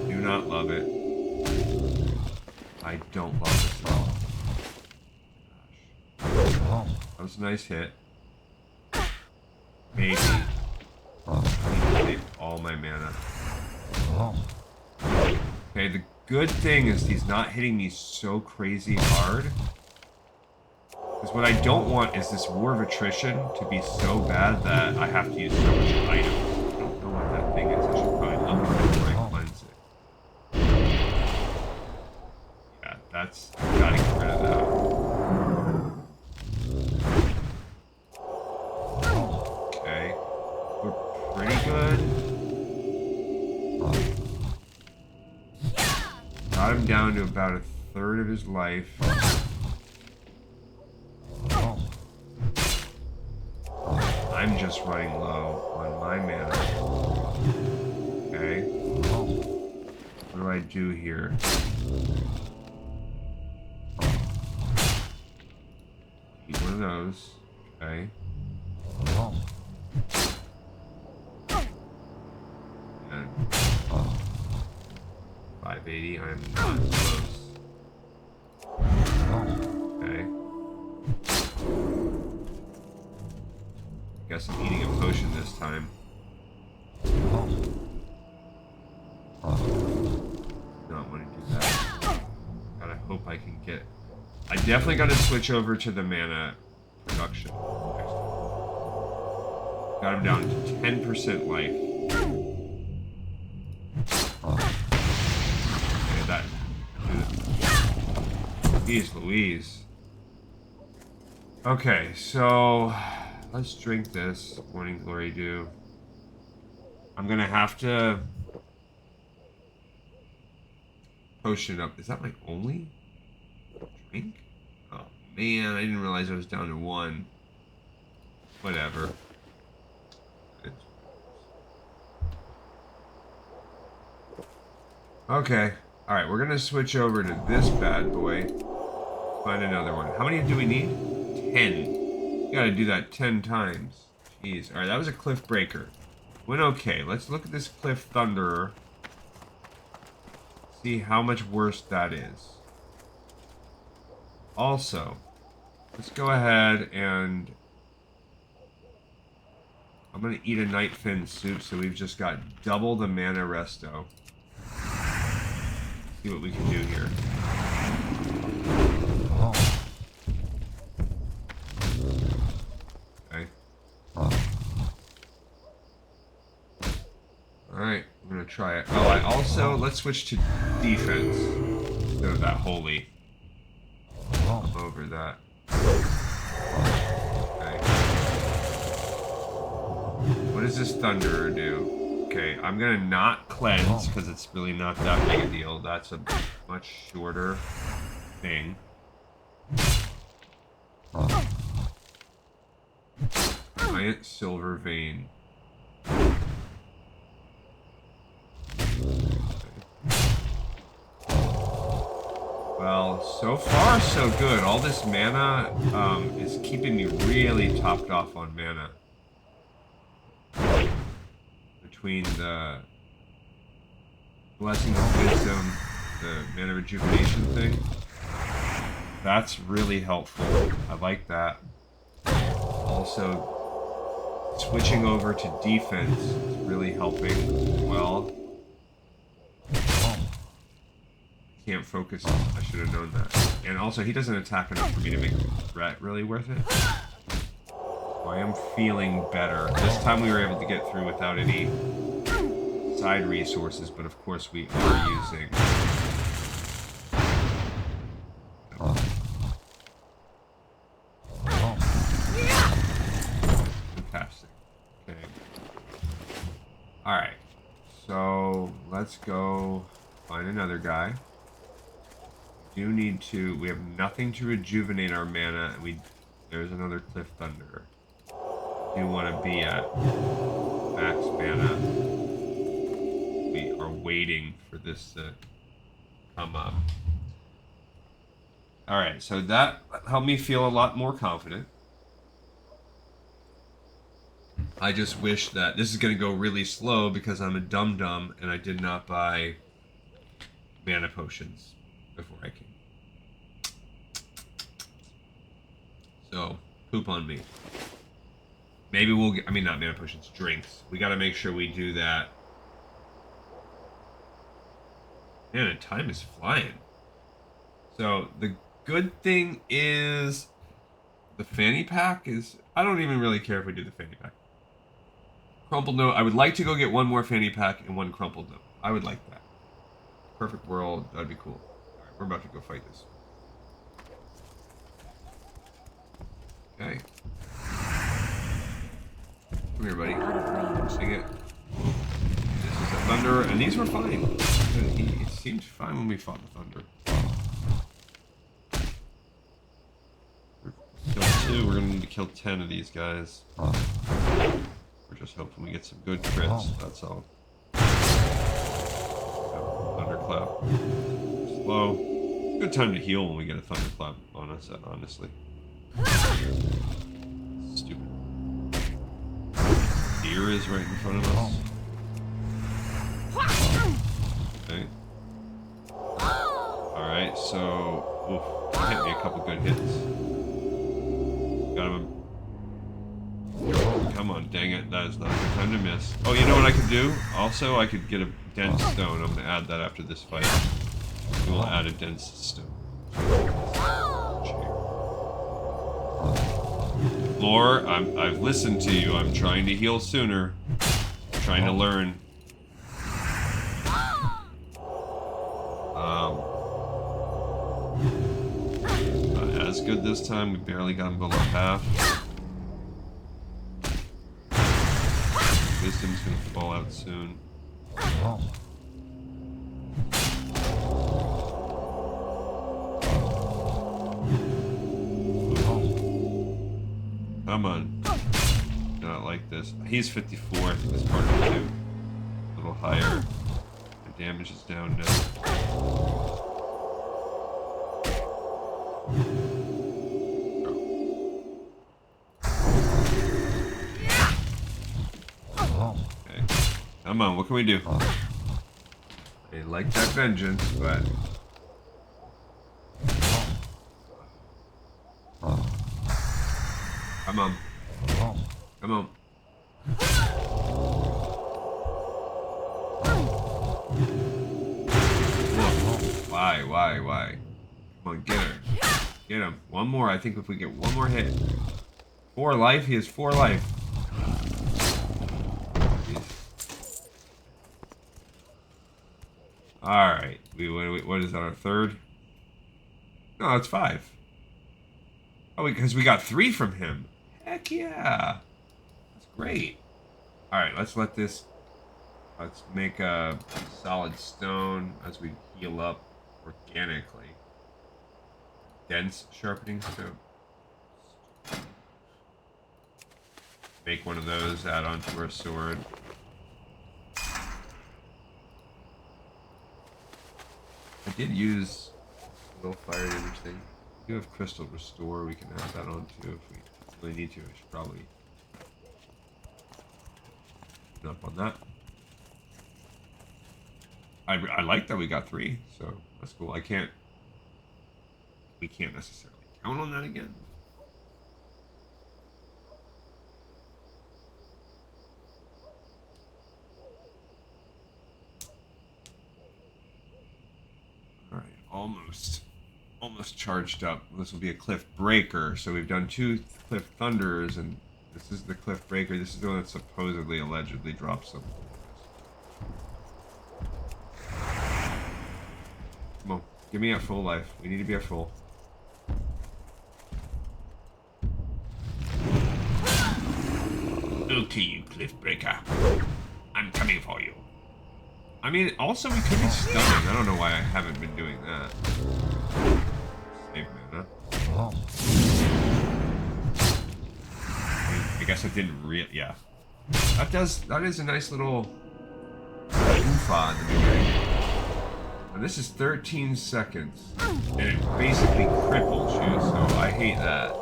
Do not love it. I don't love it at all. Gosh. That was a nice hit. Maybe. I need to save all my mana. Okay, the good thing is he's not hitting me so crazy hard. Because what I don't want is this War of Attrition to be so bad that I have to use so much items. I don't know what that thing is. I should probably look for it before I cleanse it. Yeah, that's... gotta get rid of that. Okay. We're pretty good. Got him down to about 1/3 of his life. I'm just running low on my mana. Okay. What do I do here? Eat one of those. Okay. And 580, I'm not close. Okay. Guess I'm eating a potion this time. Not want to do that. Gotta hope I can get... I definitely gotta switch over to the mana production. Got him down to 10% life. Jeez Louise. Okay, so let's drink this. Morning Glory Dew. I'm gonna have to potion up. Is that my only drink? Oh man, I didn't realize I was down to 1. Whatever. Okay. Alright, we're gonna switch over to this bad boy. Find another one. How many do we need? 10. You gotta do that 10 times. Jeez. Alright, that was a Cliff Breaker. Went okay. Let's look at this Cliff Thunderer. See how much worse that is. Also, let's go ahead and... I'm gonna eat a night fin soup, so we've just got double the mana resto. See what we can do here. Okay. Alright, I'm gonna try it. Oh, I also... Let's switch to defense instead of that holy. I'm over that. Okay. What does this Thunderer do? Okay, I'm gonna not cleanse because it's really not that big a deal. That's a much shorter thing. Giant Silver Vein. Well, so far so good. All this mana is keeping me really topped off on mana. Between the Blessing of Wisdom, the mana rejuvenation thing. That's really helpful. I like that. Also, switching over to defense is really helping as well. Can't focus. I should have known that. And also, he doesn't attack enough for me to make the threat really worth it. I am feeling better. This time we were able to get through without any side resources, but of course we are using. Fantastic. Okay. Alright. So, let's go find another guy. We do need to... We have nothing to rejuvenate our mana, and there's another Cliff Thunderer. You want to be at max mana. We are waiting for this to come up. Alright, so that helped me feel a lot more confident. I just wish that this is going to go really slow because I'm a dum-dum and I did not buy mana potions before I came. So, poop on me. Maybe we'll get, I mean, not mana potions, drinks. We gotta make sure we do that. Man, time is flying. So, the good thing is the fanny pack is... I don't even really care if we do the fanny pack. Crumpled note. I would like to go get one more fanny pack and one crumpled note. I would like that. Perfect world. That'd be cool. Alright, we're about to go fight this. Okay. Come here, buddy. Sing it. This is a Thunderer, and these were fine. He seemed fine when we fought the Thunder. Kill 2. We're gonna need to kill 10 of these guys. We're just hoping we get some good crits. That's all. Thunderclap. Slow. Good time to heal when we get a Thunderclap on us, honestly. Stupid. Deer is right in front of us. Okay. Alright, so... Oof, he hit me a couple good hits. Got him. Come on, dang it. That is not a good time to miss. Oh, you know what I could do? Also, I could get a dense stone. I'm going to add that after this fight. We will add a dense stone. Lore, I've listened to you. I'm trying to heal sooner. I'm trying to learn. As good this time. We barely got him below half. Wisdom's gonna fall out soon. Come on. Not like this. He's 54. I think this part of two. A little higher. The damage is down now. Okay. Come on, what can we do? I like that vengeance, but... Come on. Come on. Why? Come on, get her. Get him. One more. I think if we get one more hit. 4 life. He has 4 life. Alright. What is that, our third? No, it's 5. Oh, because we got 3 from him. Heck yeah. That's great. Alright, let's let this... Let's make a solid stone as we heal up organically. Dense sharpening stone. Make one of those, add onto our sword. I did use a little fire damage thing. We do have crystal restore, we can add that on too if we really need to. I should probably up on that. I like that we got 3, so that's cool. We can't necessarily count on that again. Alright, almost charged up. This will be a cliff breaker. So we've done 2 cliff thunders, and this is the cliff breaker. This is the one that supposedly, allegedly drops them. Come on, give me at full life. We need to be at full. Okay, you cliff breaker. I'm coming for you. I mean, also we could be stunning. I don't know why I haven't been doing that. Save mana. I guess I didn't yeah. That is a nice little oomph in the beginning. And this is 13 seconds. And it basically cripples you, so I hate that.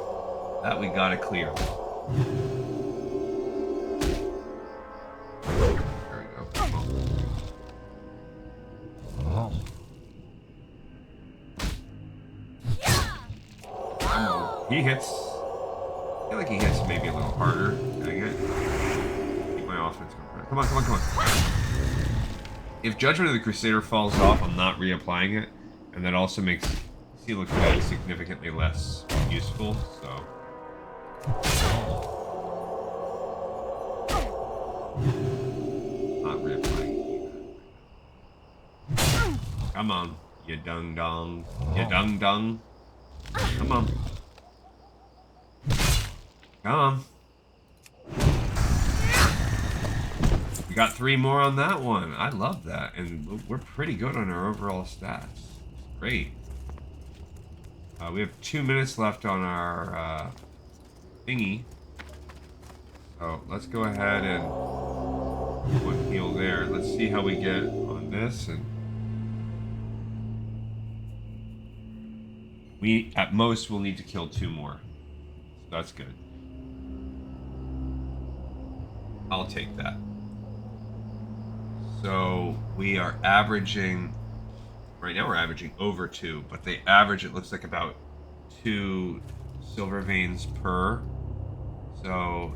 That we gotta clear. There we go. Come on. He hits. I feel like he hits maybe a little harder. Dang it. Keep my offense going. Come on. If Judgment of the Crusader falls off, I'm not reapplying it. And that also makes Seal of Command significantly less useful, so... Not reapplying either. Come on, you dung-dong. You dung-dong. Come on. Come on. We got 3 more on that one. I love that. And we're pretty good on our overall stats. Great. We have 2 minutes left on our thingy. So let's go ahead and put heal there. Let's see how we get on this. And we, at most, will need to kill 2 more. So that's good. I'll take that. So we are averaging, right now we're averaging over 2, but they average, it looks like about 2 silver veins per. So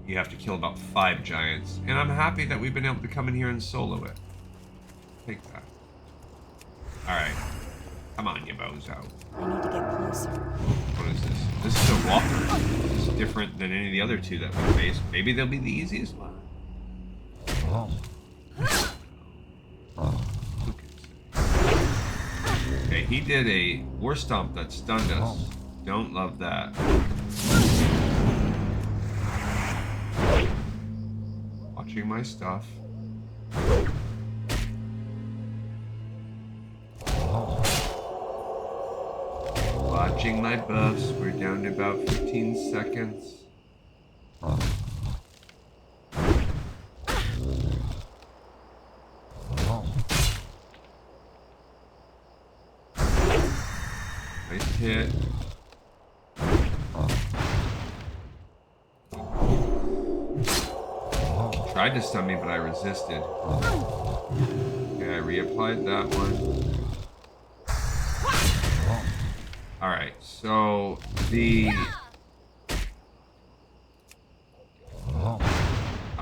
you have to kill about 5 giants. And I'm happy that we've been able to come in here and solo it. Take that. Alright. Come on, you bozo. I need to get closer. What is this? This is a walker. This is different than any of the other 2 that we faced. Maybe they'll be the easiest one. Okay, he did a war stomp that stunned us. Don't love that. Watching my stuff. Watching my buffs. We're down to about 15 seconds. hit. Tried to stun me, but I resisted. Okay, I reapplied that one. Alright, so the...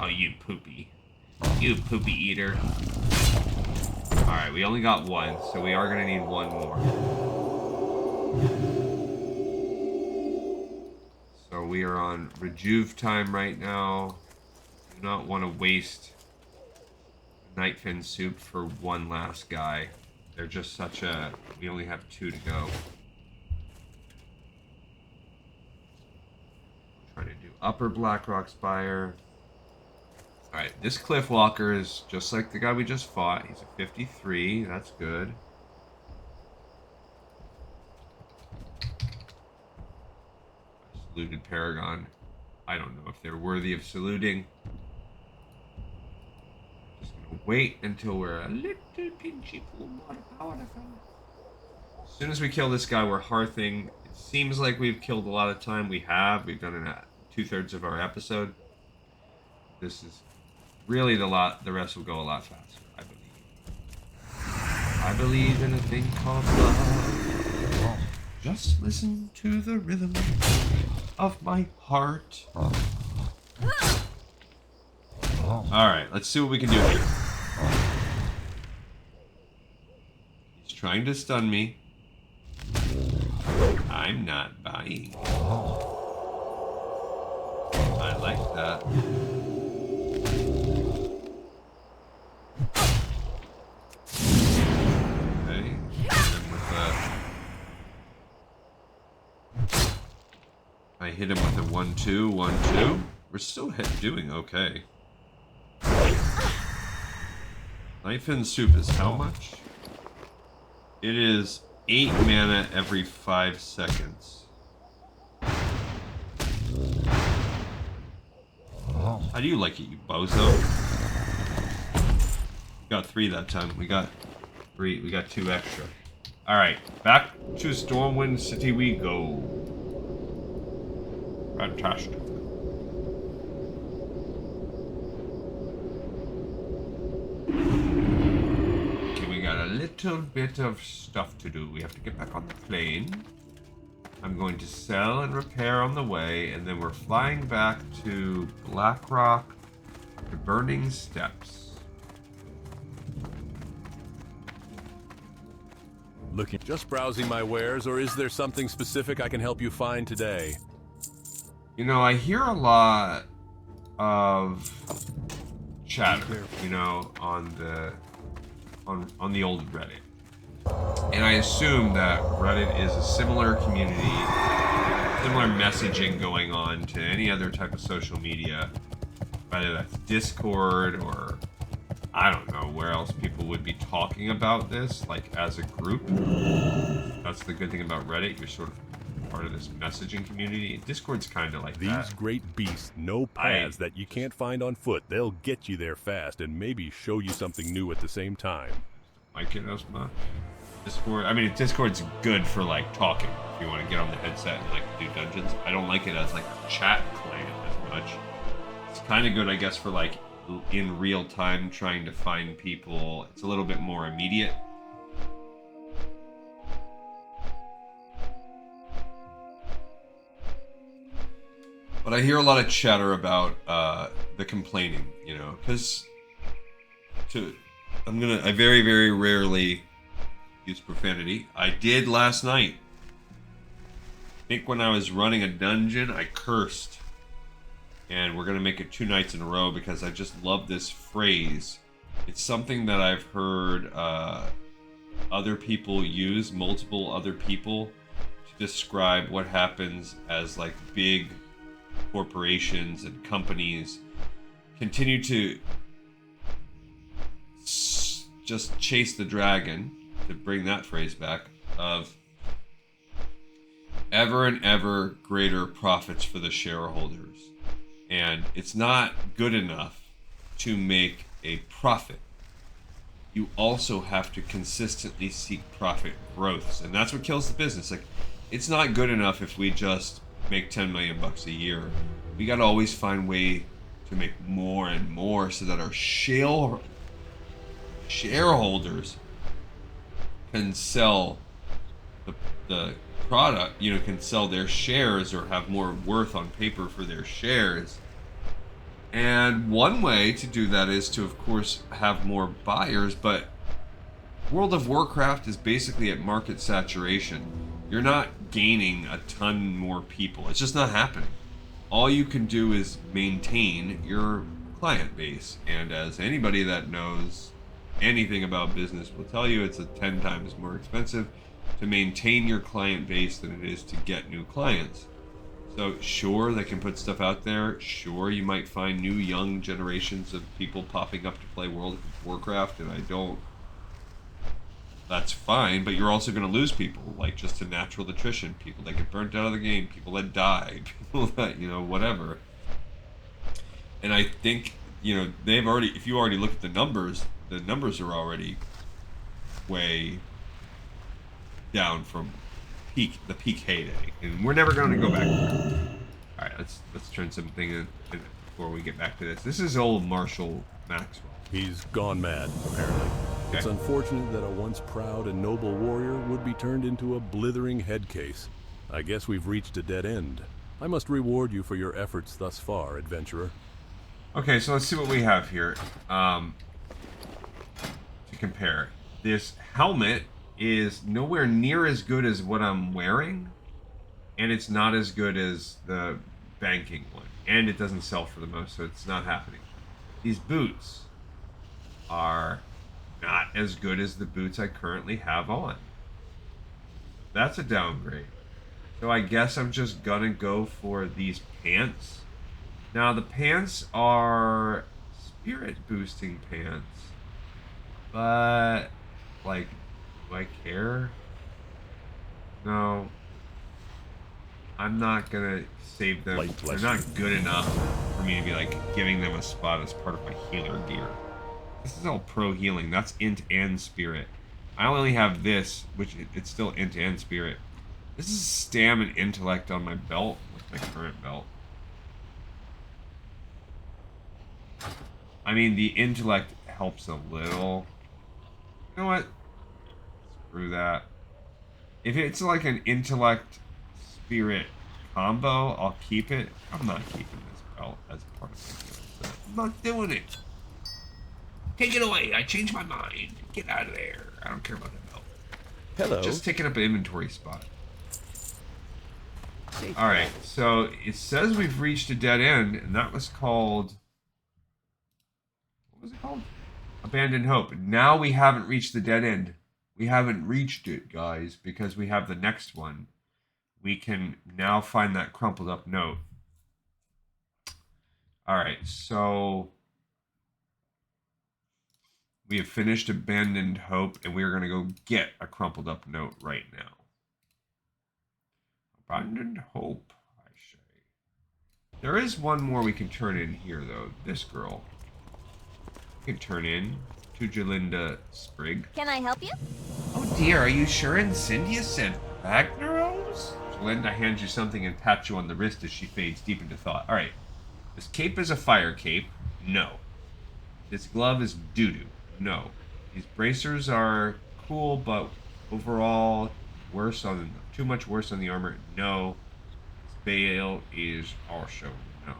Oh, you poopy. You poopy eater. Alright, we only got one, so we are going to need one more. So we are on rejuve time right now. Do not want to waste Nightfin soup for one last guy. They're just such a... We only have 2 to go. Trying to do upper Blackrock Spire. Alright, this Cliff Walker is just like the guy we just fought. He's a 53. That's good. I saluted Paragon. I don't know if they're worthy of saluting. Just gonna wait until we're a little pinchy pool more powerful. As soon as we kill this guy, we're hearthing. It seems like we've killed a lot of time. We have. We've done it at 2/3 of our episode. This is really the rest will go a lot faster, I believe. I believe in a thing called love. Just listen to the rhythm of my heart. Alright, let's see what we can do here. He's trying to stun me. I'm not buying. I like that. Okay, hit him with I hit him with a 1-2, 1-2. We're still doing okay. Nightfin soup is how much? It is 8 mana every 5 seconds. How do you like it, you bozo? We got 3 that time. We got 3. We got 2 extra. Alright, back to Stormwind City we go. Fantastic. Okay, we got a little bit of stuff to do. We have to get back on the plane. I'm going to sell and repair on the way, and then we're flying back to Blackrock, the Burning Steps. Just browsing my wares, or is there something specific I can help you find today? You know, I hear a lot of chatter, you know, on the old Reddit. And I assume that Reddit is a similar community, similar messaging going on to any other type of social media, whether that's Discord or I don't know where else people would be talking about this, like as a group. That's the good thing about Reddit. You're sort of part of this messaging community. Discord's kind of like that. These great beasts know paths that you can't find on foot. They'll get you there fast and maybe show you something new at the same time. Like it as much. Discord. I mean, Discord's good for like talking. If you want to get on the headset and like do dungeons. I don't like it as like a chat client as much. It's kind of good, I guess, for like in real time trying to find people. It's a little bit more immediate. But I hear a lot of chatter about the complaining, you know, because I very, very rarely use profanity. I did last night. I think when I was running a dungeon, I cursed. And we're going to make it 2 nights in a row because I just love this phrase. It's something that I've heard other people use, multiple other people, to describe what happens as like big corporations and companies continue to just chase the dragon, to bring that phrase back, of ever and ever greater profits for the shareholders. And it's not good enough to make a profit. You also have to consistently seek profit growths. And that's what kills the business. Like, it's not good enough if we just make 10 million bucks a year. We got to always find way to make more and more so that our shareholders can sell the product, you know, can sell their shares or have more worth on paper for their shares. And one way to do that is to, of course, have more buyers, but World of Warcraft is basically at market saturation. You're not gaining a ton more people. It's just not happening. All you can do is maintain your client base. And as anybody that knows anything about business will tell you, it's 10 times more expensive to maintain your client base than it is to get new clients. So sure, they can put stuff out there. Sure, you might find new young generations of people popping up to play World of Warcraft, and that's fine, but you're also going to lose people, like just to natural attrition, people that get burnt out of the game, people that die, people that, you know, whatever. And I think, you know, if you already look at the numbers are already way down from the peak heyday, and we're never going to go back there. All right, let's turn something in before we get back to this. This is old Marshall Maxwell. He's gone mad, apparently. Okay. It's unfortunate that a once proud and noble warrior would be turned into a blithering head case. I guess we've reached a dead end. I must reward you for your efforts thus far, adventurer. Okay, so let's see what we have here to compare. This helmet is nowhere near as good as what I'm wearing, and it's not as good as the banking one, and it doesn't sell for the most, so it's not happening. These boots are not as good as the boots I currently have on. That's a downgrade. So I guess I'm just gonna go for these pants. Now the pants are spirit boosting pants, but like, do I care? No. I'm not gonna save them. They're not good enough for me to be like giving them a spot as part of my healer gear. This is all pro healing. That's int and spirit. I only have this, which it's still int and spirit. This is stam and intellect on my belt, with my current belt. I mean, the intellect helps a little. You know what? Screw that. If it's like an intellect spirit combo, I'll keep it. I'm not keeping this belt as part of my gear. I'm not doing it. Take it away. I changed my mind. Get out of there. I don't care about that belt. Hello. Just taking up an inventory spot. Alright, so it says we've reached a dead end, and that was called... What was it called? Abandoned Hope. Now we haven't reached the dead end. We haven't reached it, guys, because we have the next one. We can now find that crumpled up note. Alright, so... We have finished Abandoned Hope, and we are going to go get a crumpled up note right now. Abandoned Hope, I say. There is one more we can turn in here, though. This girl. We can turn in to Jalinda Sprigg. Can I help you? Oh dear, are you sure Incendius said Ragnaros? Jalinda hands you something and pats you on the wrist as she fades deep into thought. Alright. This cape is a fire cape. No. This glove is doo-doo. No. These bracers are cool, but overall too much worse on the armor. No. This veil is also no.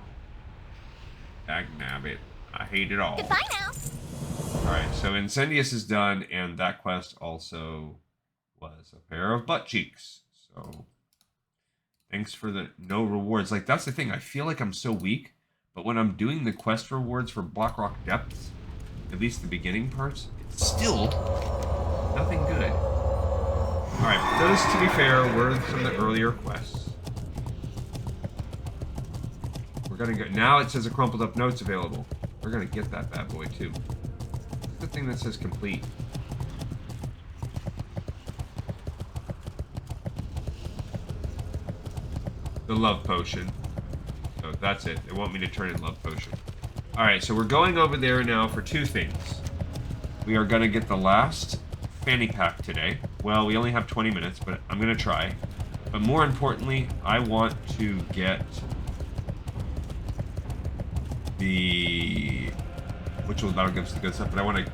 Dagnabbit. I hate it all. Goodbye now. Alright, so Incendius is done, and that quest also was a pair of butt cheeks. So thanks for the no rewards. Like, that's the thing. I feel like I'm so weak, but when I'm doing the quest rewards for Blackrock Depths, at least the beginning parts, it's still nothing good. Alright, those, to be fair, were some of the earlier quests. We're gonna go. Now it says a crumpled up note's available. We're gonna get that bad boy too. The thing that says complete. The love potion. So that's it. They want me to turn in love potion. Alright, so we're going over there now for two things. We are going to get the last fanny pack today. Well, we only have 20 minutes, but I'm going to try. But more importantly, I want to get the ritual battle gives the good stuff, but I want to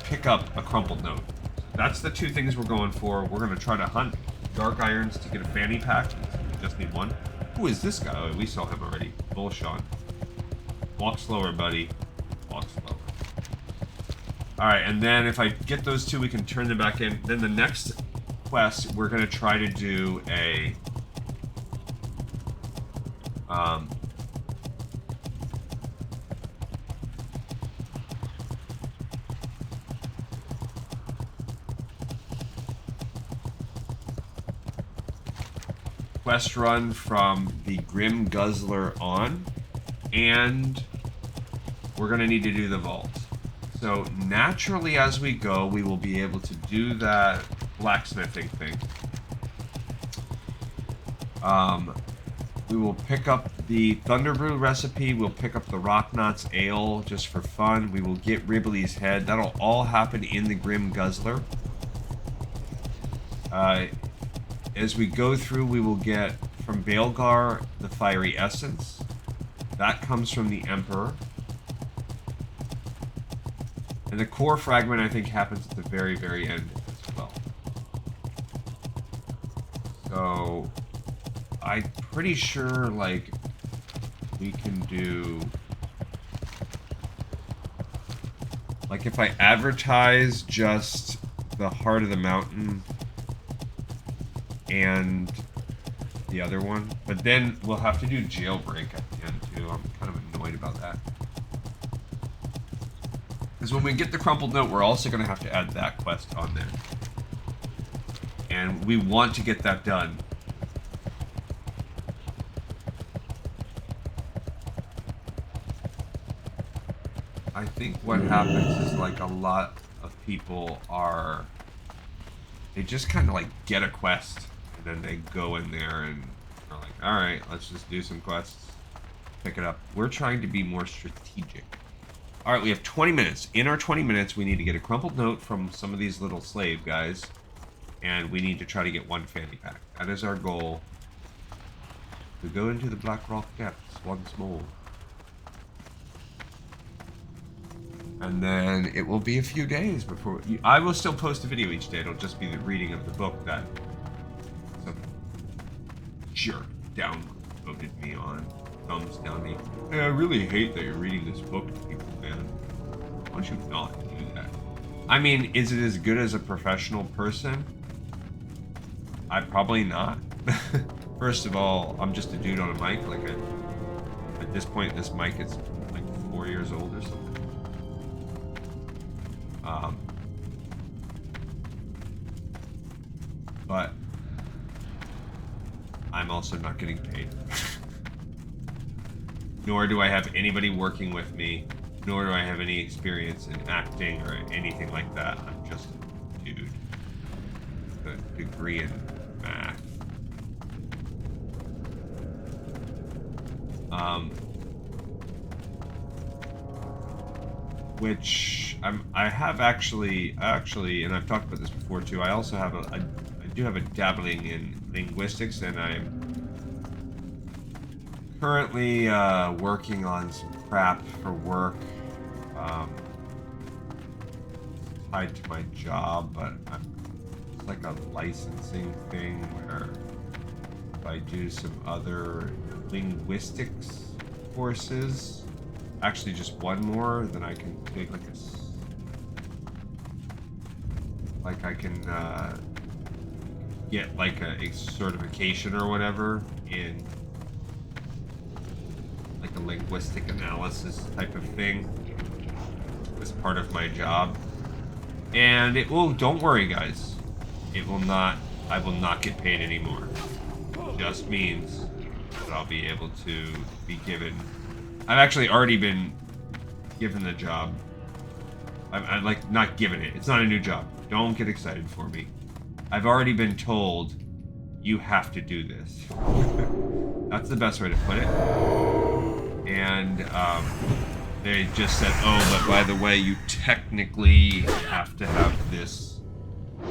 pick up a crumpled note. That's the two things we're going for. We're going to try to hunt dark irons to get a fanny pack. We just need one. Who is this guy? Oh, we saw him already. Bullshot. Walk slower, buddy. Walk slower. Alright, and then if I get those two, we can turn them back in. Then the next quest, we're going to try to do a... quest run from the Grim Guzzler on, and we're going to need to do the vault. So naturally as we go, we will be able to do that blacksmithing thing. We will pick up the Thunderbrew recipe, we'll pick up the Rock Knots Ale just for fun, we will get Ribley's head. That'll all happen in the Grim Guzzler. As we go through, we will get from Baelgar the Fiery Essence. That comes from the Emperor. And the core fragment, I think, happens at the very, very end as well. So, I'm pretty sure, like, we can do... Like, if I advertise just the Heart of the Mountain and the other one, but then we'll have to do Jailbreak at the end too. I'm kind of annoyed about that. Because when we get the crumpled note, we're also going to have to add that quest on there. And we want to get that done. I think what happens is, like, a lot of people are... They just kind of, like, get a quest. And then they go in there and are like, alright, let's just do some quests. Pick it up. We're trying to be more strategic. Alright, we have 20 minutes. In our 20 minutes, we need to get a crumpled note from some of these little slave guys. And we need to try to get one fanny pack. That is our goal. To go into the Blackrock depths once more. And then it will be a few days before... I will still post a video each day. It'll just be the reading of the book that some jerk downvoted me on. Thumbs down me. Hey, I really hate that you're reading this book to people, man. Why don't you not do that? I mean, is it as good as a professional person? Probably not. First of all, I'm just a dude on a mic. Like, at this point, this mic is like 4 years old or something. But I'm also not getting paid. Nor do I have anybody working with me, nor do I have any experience in acting or anything like that. I'm just a dude with a degree in math. Which I have actually, and I've talked about this before too. I also have I do have a dabbling in linguistics, and I'm currently working on some crap for work tied to my job, but it's like a licensing thing where if I do some other linguistics courses, actually just one more, then I can take like I can get like a certification or whatever in like a linguistic analysis type of thing as part of my job. And it will, don't worry guys, it will not, I will not get paid anymore. It just means that I'll be able to be given, I've actually already been given the job. I'm like, not given it, it's not a new job. Don't get excited for me. I've already been told, you have to do this. That's the best way to put it. And they just said, oh, but by the way, you technically have to have this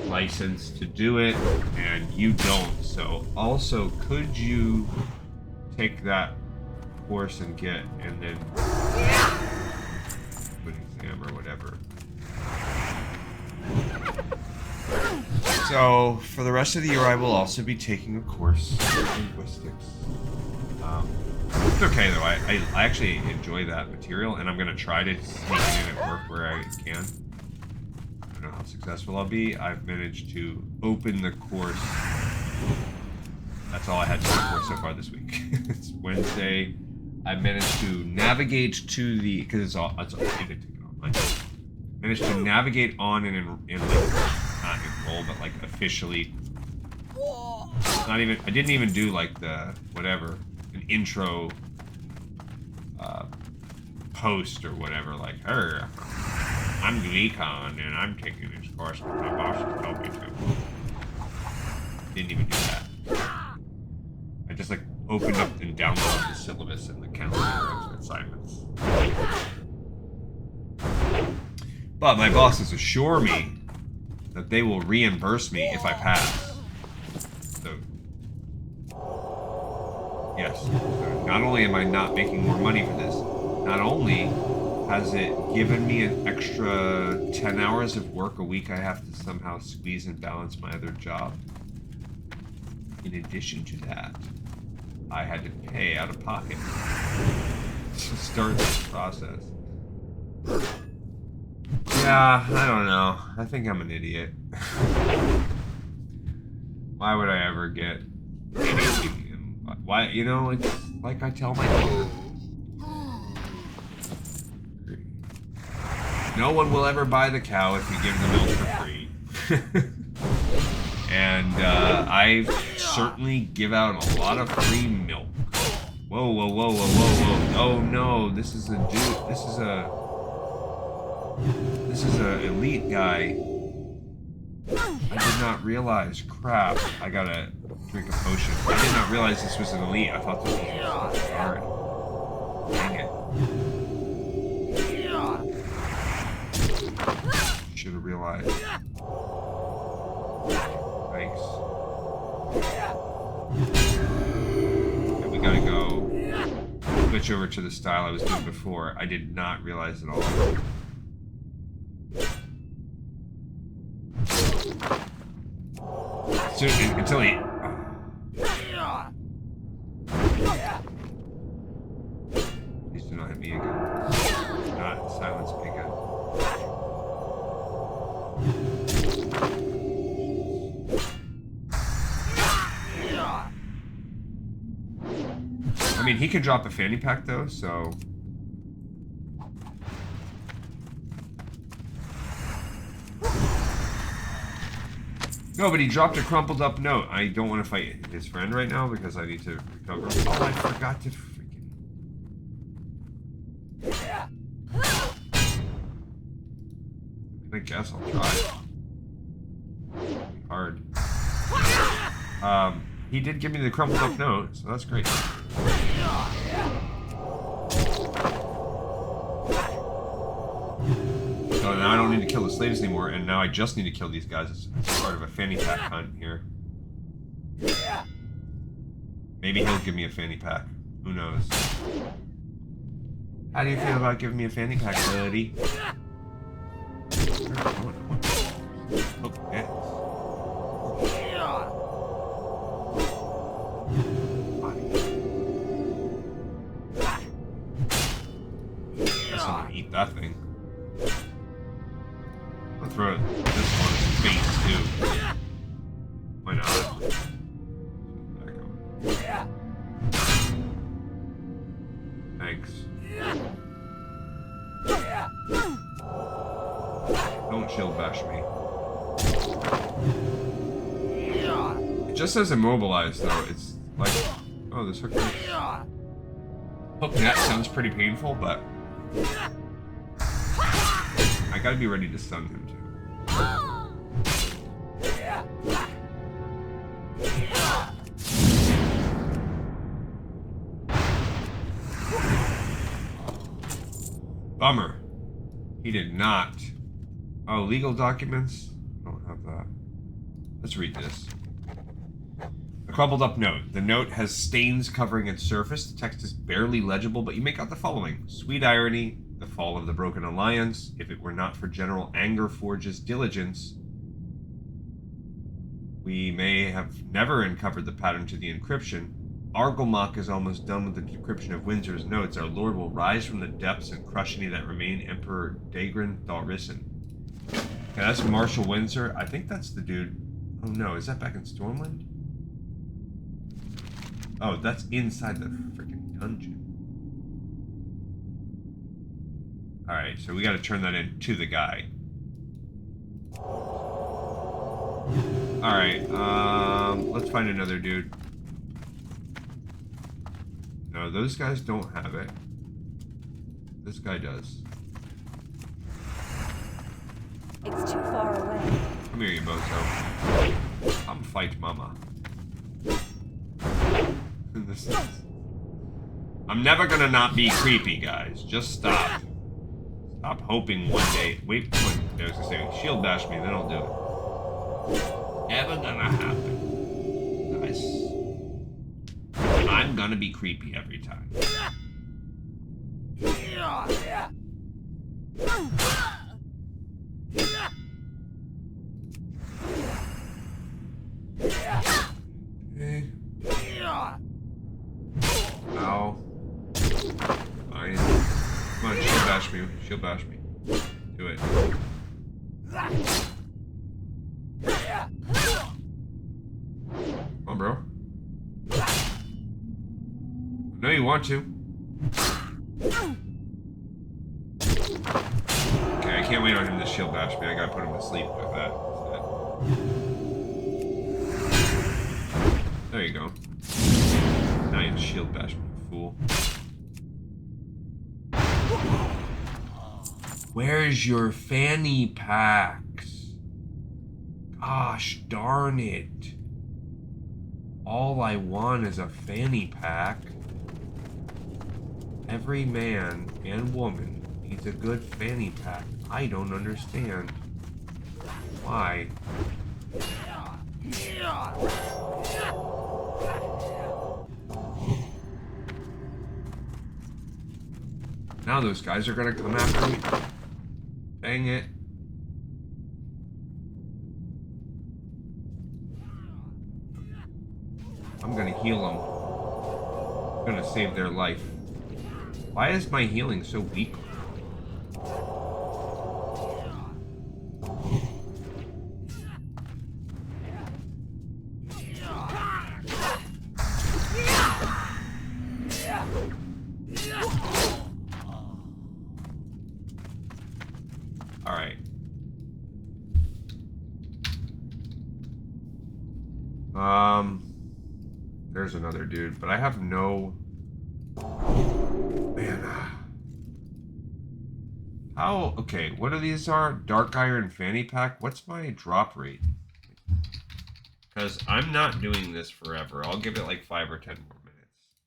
license to do it, and you don't. So also, could you take that course and get, and then an exam or whatever? So for the rest of the year, I will also be taking a course in linguistics. It's okay though. I actually enjoy that material, and I'm gonna try to sneak it in at work where I can. I don't know how successful I'll be. I've managed to open the course. That's all I had time for so far this week. It's Wednesday. I managed to navigate to the, because it's all you can take it online. Managed to navigate on and not enroll, but like officially. Not even. I didn't even do like the whatever, an intro post or whatever. Like, hey, I'm Gleekon and I'm taking this course because my boss has told me to. Didn't even do that. I just like opened up and downloaded the syllabus and the calendar of assignments. But my bosses assure me that they will reimburse me if I pass. So, yes. So not only am I not making more money for this, not only has it given me an extra 10 hours of work a week I have to somehow squeeze and balance my other job. In addition to that, I had to pay out of pocket to start this process. Yeah, I don't know. I think I'm an idiot. Why would I ever get anything? Why, you know, it's like I tell my kids. No one will ever buy the cow if you give the milk for free. And I certainly give out a lot of free milk. Whoa, whoa, whoa, whoa, whoa, whoa. Oh no, this is a dude. This is a elite guy. I did not realize. Crap. I gotta drink a potion. I did not realize this was an elite. I thought this was a guard. Dang it. Should have realized. Thanks. Okay, we gotta go switch over to the style I was doing before. I did not realize at all. Until he... Please do not hit me again. Do not silence me again. I mean, he can drop a fanny pack though, so... No, but he dropped a crumpled up note. I don't want to fight his friend right now because I need to recover. Oh, I forgot to freaking... I guess I'll try. It'll be hard. He did give me the crumpled up note, so that's great. So now I don't need to kill the slaves anymore, and now I just need to kill these guys as part of a fanny pack hunt here. Maybe he'll give me a fanny pack. Who knows? How do you feel about giving me a fanny pack, buddy? Oh, yeah. Guess I'm gonna eat that thing. I'll throw this one in his face too. Why not? Thanks. Don't shield bash me. It just says immobilized though. It's like, oh, this hook net sounds pretty painful, but I gotta be ready to stun him too. Bummer. He did not. Oh, legal documents? I don't have that. Let's read this. A crumpled up note. The note has stains covering its surface. The text is barely legible, but you make out the following. Sweet irony, the fall of the broken alliance. If it were not for General Angerforge's diligence, we may have never uncovered the pattern to the encryption. Argylmach is almost done with the decryption of Windsor's notes. Our lord will rise from the depths and crush any that remain. Emperor Daegrin Thaurissan. Okay, that's Marshal Windsor. I think that's the dude. Oh no, is that back in Stormwind? Oh, that's inside the freaking dungeon. Alright, so we gotta turn that in to the guy. Alright, let's find another dude. No, those guys don't have it. This guy does. It's too far away. Come here, you bozo. Come fight mama. I'm never gonna not be creepy, guys. Just stop. Stop hoping one day. Wait, I was gonna say, shield bash me, then I'll do it. Never gonna happen. Guys. I'm gonna be creepy every time. Okay. Ow. Fine. Come on, shield bash me. Shield bash me. Do it. Come on, bro. I know you want to. Okay, I can't wait on him to shield bash me. I gotta put him to sleep with that instead. There you go. Now you shield bash me, fool. Where's your fanny packs? Gosh darn it. All I want is a fanny pack. Every man and woman needs a good fanny pack. I don't understand. Why? Now those guys are gonna come after me. Dang it. I'm gonna heal them. I'm gonna save their life. Why is my healing so weak? Alright. There's another dude, but I have no... Man, how... Okay, what are these are? Dark Iron Fanny Pack? What's my drop rate? Because I'm not doing this forever. I'll give it like 5 or 10 more minutes.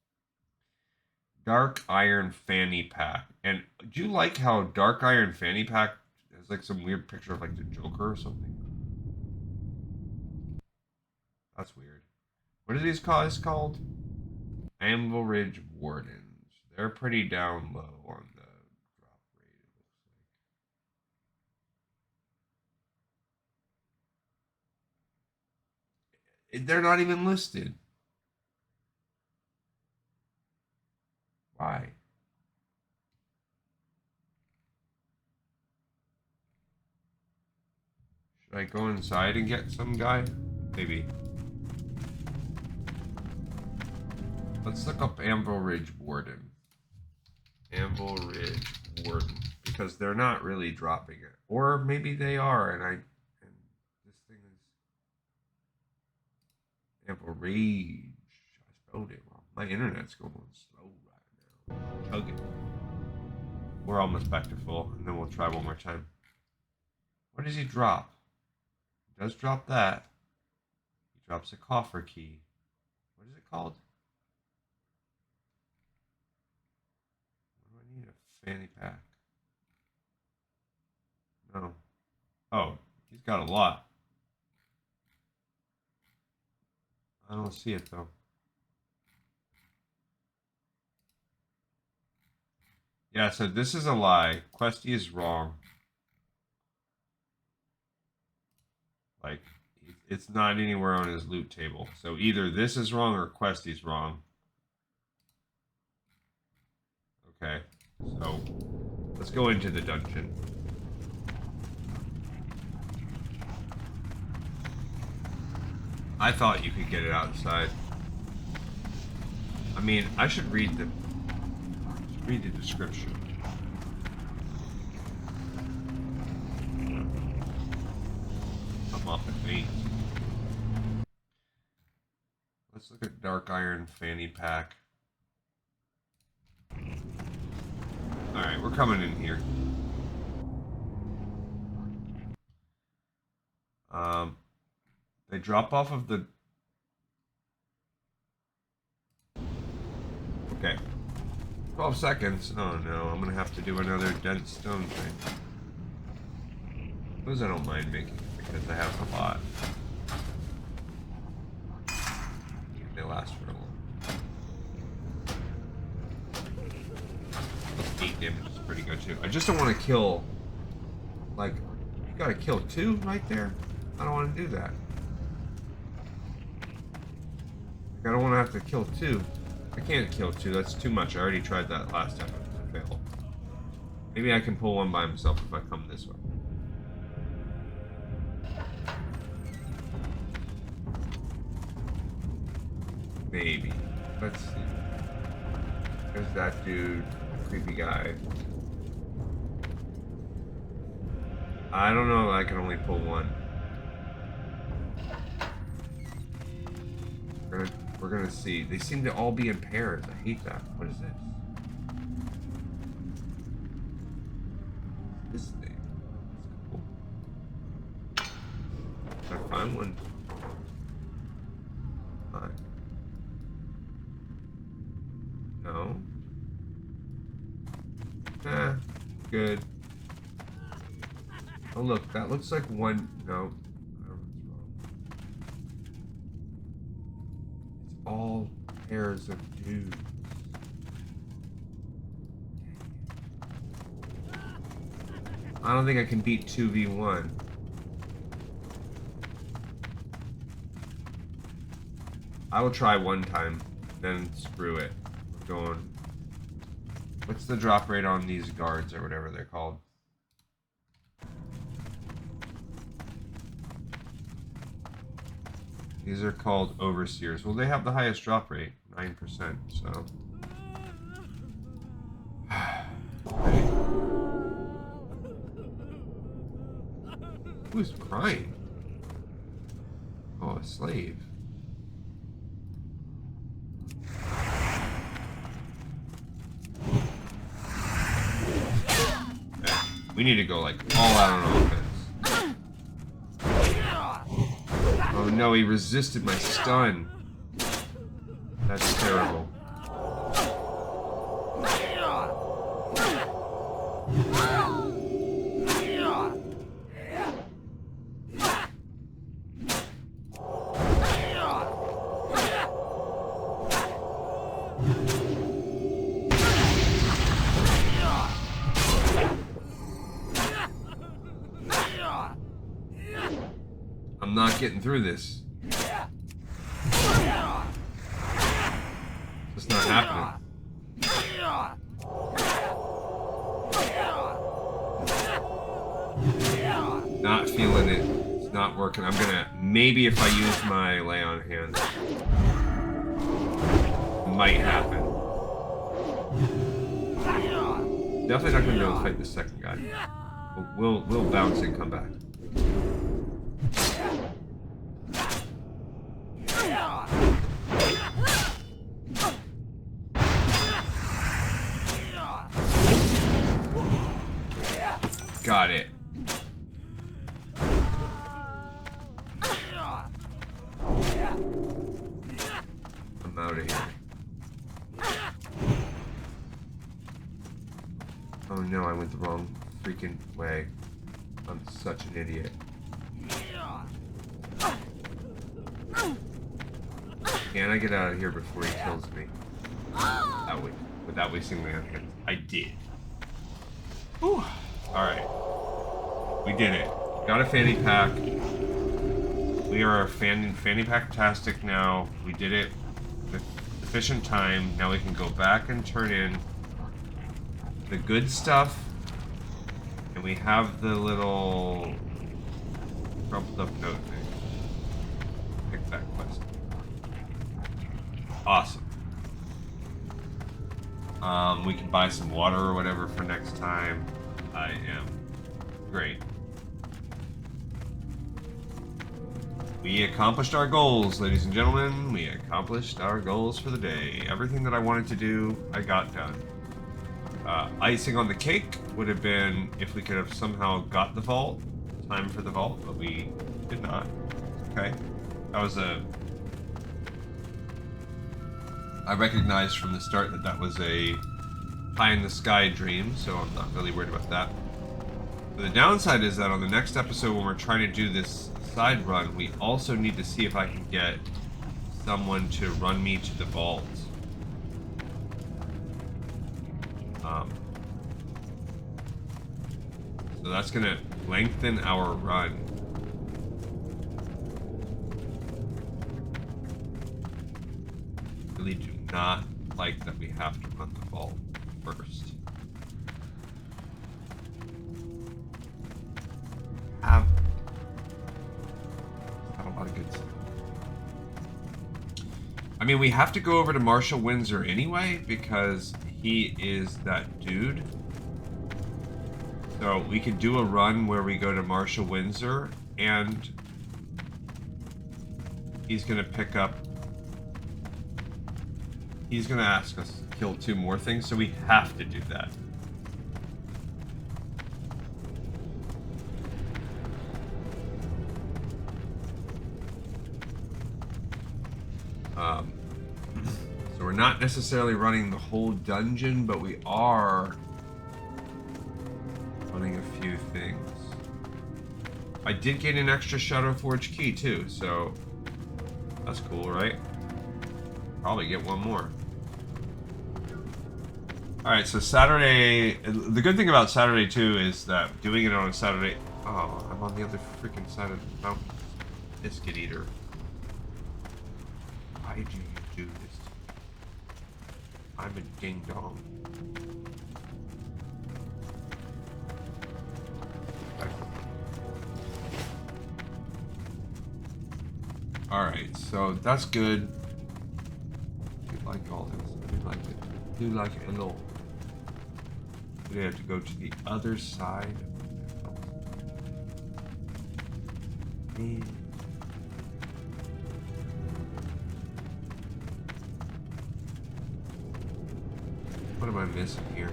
Dark Iron Fanny Pack. And do you like how Dark Iron Fanny Pack has like some weird picture of like the Joker or something? That's weird. What are these guys called? Anvil Ridge Wardens. They're pretty down low on the drop rate, it looks like. They're not even listed. Why? Should I go inside and get some guy? Maybe. Let's look up Anvil Ridge Warden. Anvil Ridge Warden. Because they're not really dropping it. Or maybe they are, and this thing is Anvil Rage. I spelled it wrong. My internet's going slow right now. Chug it. We're almost back to full, and then we'll try one more time. What does he drop? He does drop that. He drops a coffer key. What is it called? What do I need? A fanny pack. No. Oh, he's got a lot. I don't see it though. Yeah, so this is a lie. Questy is wrong. Like, it's not anywhere on his loot table. So either this is wrong or Questy's wrong. Okay, so let's go into the dungeon. I thought you could get it outside. I mean, I should read the description. I'm up at 8. Let's look at Dark Iron Fanny Pack. Alright, we're coming in here. They drop off of the... Okay. 12 seconds. Oh no, I'm gonna have to do another dense stone thing. Those I don't mind making because I have a lot. They last for a long. 8 damage is pretty good too. I just don't want to kill... Like, you gotta kill 2 right there? I don't want to do that. I don't want to have to kill 2. I can't kill 2. That's too much. I already tried that last time. I failed. Maybe I can pull one by himself if I come this way. Maybe. Let's see. There's that dude. Creepy guy. I don't know. I can only pull one. We're gonna see. They seem to all be in pairs. I hate that. What is this? This thing. That's cool. Can I find one? Fine. No. Eh, good. Oh look, that looks like one. No. All pairs of dudes. I don't think I can beat 2v1. I will try one time, then screw it. We're going. What's the drop rate on these guards or whatever they're called? These are called overseers. Well, they have the highest drop rate, 9%, so. Who's crying? Oh, a slave. Okay. We need to go like all out on offense. Oh no, he resisted my stun. That's terrible. I'm not getting through this. It's not happening. Not feeling it. It's not working. I'm gonna... Maybe if I use my lay on hands. Might happen. Definitely not gonna be able to fight the second guy. We'll bounce and come back. Got it. I'm out of here. Oh no, I went the wrong freaking way. I'm such an idiot. Can I get out of here before he kills me? Without wasting my own hands. I did. Whew. Alright. We did it. Got a fanny pack. We are fanny pack-tastic now. We did it with sufficient time. Now we can go back and turn in the good stuff. And we have the little crumpled up note thing. Pick that quest. Awesome. We can buy some water or whatever for next time. I am great. We accomplished our goals, ladies and gentlemen. We accomplished our goals for the day. Everything that I wanted to do, I got done. Icing on the cake would have been if we could have somehow got the vault. Time for the vault, but we did not. Okay. That was I recognized from the start that that was a pie-in-the-sky dream, so I'm not really worried about that. But the downside is that on the next episode, when we're trying to do this side run, we also need to see if I can get someone to run me to the vault. So that's going to lengthen our run. Really do not like that we have to run the vault first. Have a lot of good stuff. I mean, we have to go over to Marshall Windsor anyway because he is that dude. So we could do a run where we go to Marshall Windsor and he's gonna pick up. He's gonna ask us to kill 2 more things, so we have to do that. So we're not necessarily running the whole dungeon, but we are running a few things. I did get an extra Shadowforge key too, so that's cool, right? Probably get one more. Alright, so Saturday... The good thing about Saturday too is that doing it on a Saturday... Oh, I'm on the other freaking side of the mountain. Biscuit eater. Why do you do this to me? I'm a ding-dong. Alright, so that's good. I like all this. I like it. I do like it a lot. We have to go to the other side. What am I missing here?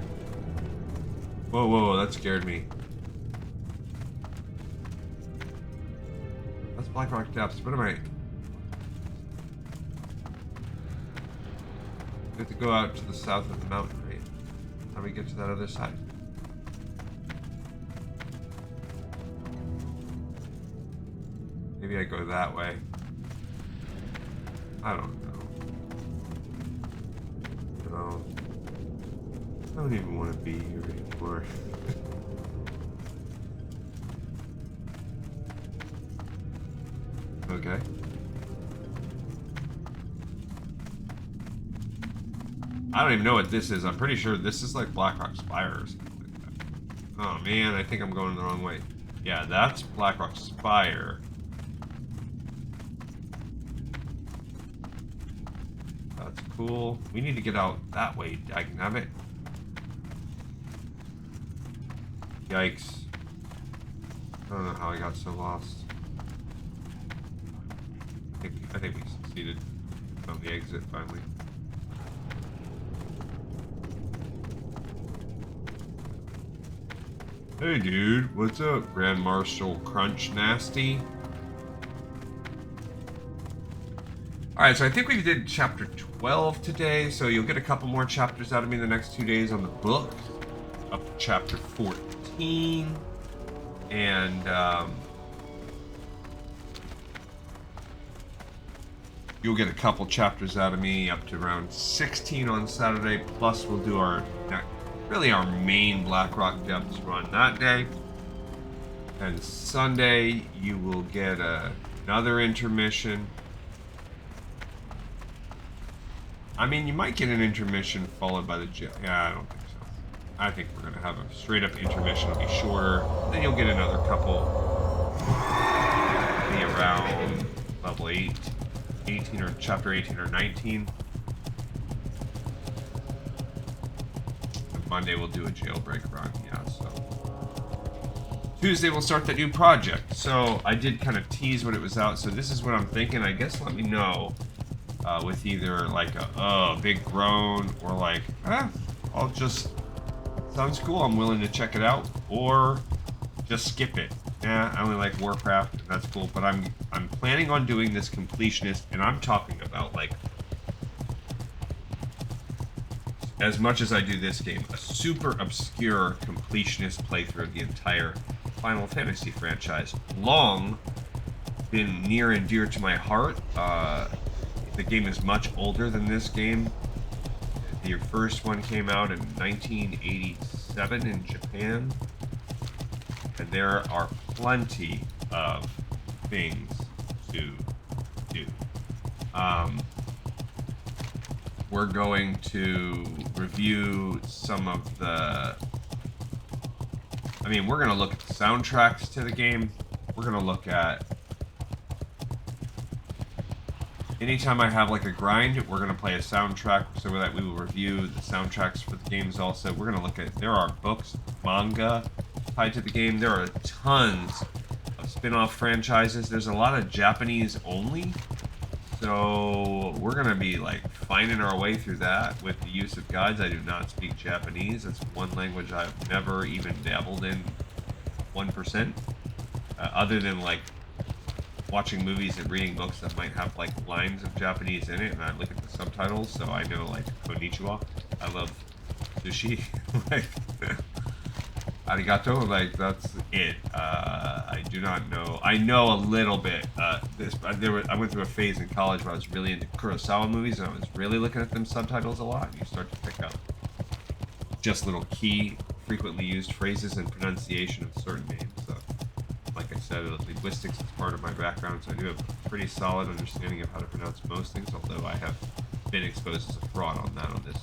Whoa, whoa, whoa, that scared me. That's Blackrock Depths. What am I... We have to go out to the south of the mountain, right? How do we get to that other side? Maybe I go that way. I don't know. No. I don't even want to be here anymore. Okay. I don't even know what this is. I'm pretty sure this is like Blackrock Spire or something like that. Oh man, I think I'm going the wrong way. Yeah, that's Blackrock Spire. That's cool. We need to get out that way, dagnabbit. Yikes. I don't know how I got so lost. I think we succeeded. Found the exit finally. Hey dude, what's up, Grand Marshal Crunch Nasty? Alright, so I think we did chapter 12 today, so you'll get a couple more chapters out of me in the next 2 days on the book. Up to chapter 14. And, You'll get a couple chapters out of me, up to around 16 on Saturday. Plus, we'll do our main Blackrock depths run that day. And Sunday, you will get another intermission. I mean, you might get an intermission followed by the jail. Yeah, I don't think so. I think we're gonna have a straight up intermission. It'll be shorter. Then you'll get another couple. Be around level 18 or chapter 18 or 19. And Monday we'll do a jailbreak run. Yeah, so Tuesday we'll start that new project. So I did kind of tease when it was out. So this is what I'm thinking. I guess let me know. With either like a big groan or like, I'll just, sounds cool, I'm willing to check it out, or just skip it. Yeah, I only like Warcraft, that's cool, but I'm planning on doing this completionist, and I'm talking about like, as much as I do this game, a super obscure completionist playthrough of the entire Final Fantasy franchise. Long been near and dear to my heart. The game is much older than this game. The first one came out in 1987 in Japan. And there are plenty of things to do. We're going to review some of the... I mean, we're going to look at the soundtracks to the game. We're going to look at... Anytime I have like a grind, we're going to play a soundtrack so that we will review the soundtracks for the games also. We're going to look at, there are books, manga tied to the game. There are tons of spin-off franchises. There's a lot of Japanese only. So we're going to be like finding our way through that with the use of guides. I do not speak Japanese. It's one language I've never even dabbled in 1%. Other than like watching movies and reading books that might have like lines of Japanese in it, and I look at the subtitles, so I know like konnichiwa. I love sushi. Like arigato. Like that's it. I do not know. I know a little bit. I went through a phase in college where I was really into Kurosawa movies, and I was really looking at them subtitles a lot. And you start to pick up just little key, frequently used phrases and pronunciation of certain names. So, like I said, linguistics is part of my background, so I do have a pretty solid understanding of how to pronounce most things, although I have been exposed as a fraud on that on this.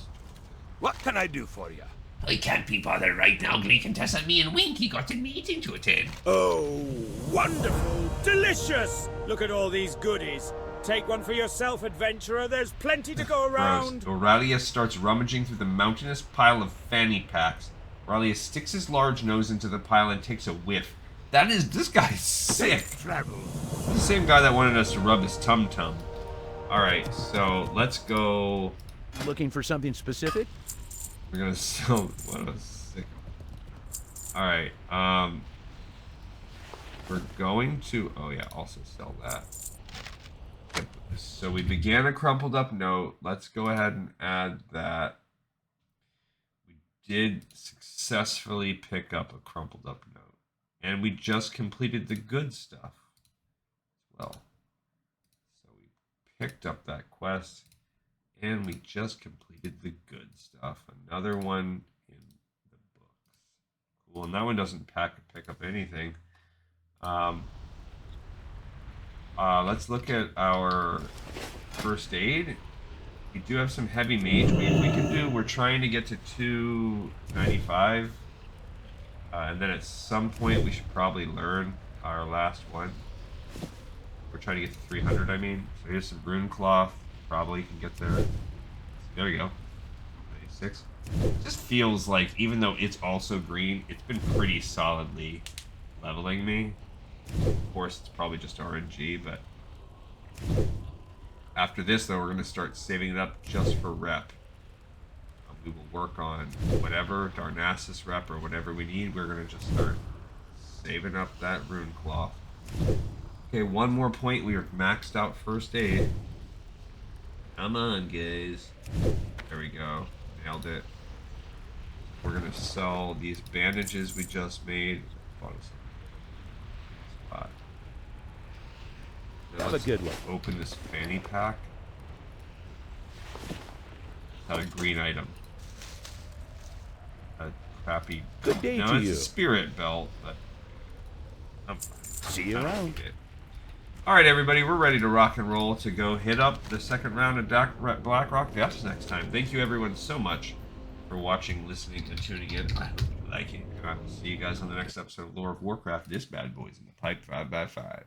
What can I do for you? I can't be bothered right now, Gleekentessa. Me and Winky got a meeting to attend. Oh, wonderful! Delicious! Look at all these goodies. Take one for yourself, adventurer. There's plenty to go around. Aurelius starts rummaging through the mountainous pile of fanny packs. Aurelius sticks his large nose into the pile and takes a whiff. This guy's sick. Travel. The same guy that wanted us to rub his tum-tum. Alright, so let's go... Looking for something specific? We're gonna sell... What a sick... Alright, we're going to... Oh yeah, also sell that. So we began a crumpled up note. Let's go ahead and add that. We did successfully pick up a crumpled up note. And we just completed the good stuff as well. So we picked up that quest, and we just completed the good stuff. Another one in the books. Cool, and that one doesn't pick up anything. Let's look at our first aid. We do have some heavy mage we can do. We're trying to get to 295. And then at some point we should probably learn our last one. We're trying to get to 300, I mean. So here's some rune cloth. Probably can get there. There we go. 96. It just feels like, even though it's also green, it's been pretty solidly leveling me. Of course, it's probably just RNG, but... After this, though, we're going to start saving it up just for rep. We will work on whatever Darnassus rep or whatever we need. We're going to just start saving up that rune cloth. Okay, one more point. We are maxed out first aid. Come on, guys. There we go. Nailed it. We're going to sell these bandages we just made. Spot. Have a let's good one. open this fanny pack. Got a green item. A crappy. Good day no, to it's you. a spirit belt, but I'm fine. See you I don't around. need it. All right, everybody, we're ready to rock and roll to go hit up the second round of Blackrock Depths next time. Thank you, everyone, so much for watching, listening, and tuning in. I hope you like it. And I will see you guys on the next episode of Lore of Warcraft. This bad boy's in the pipe 5x5.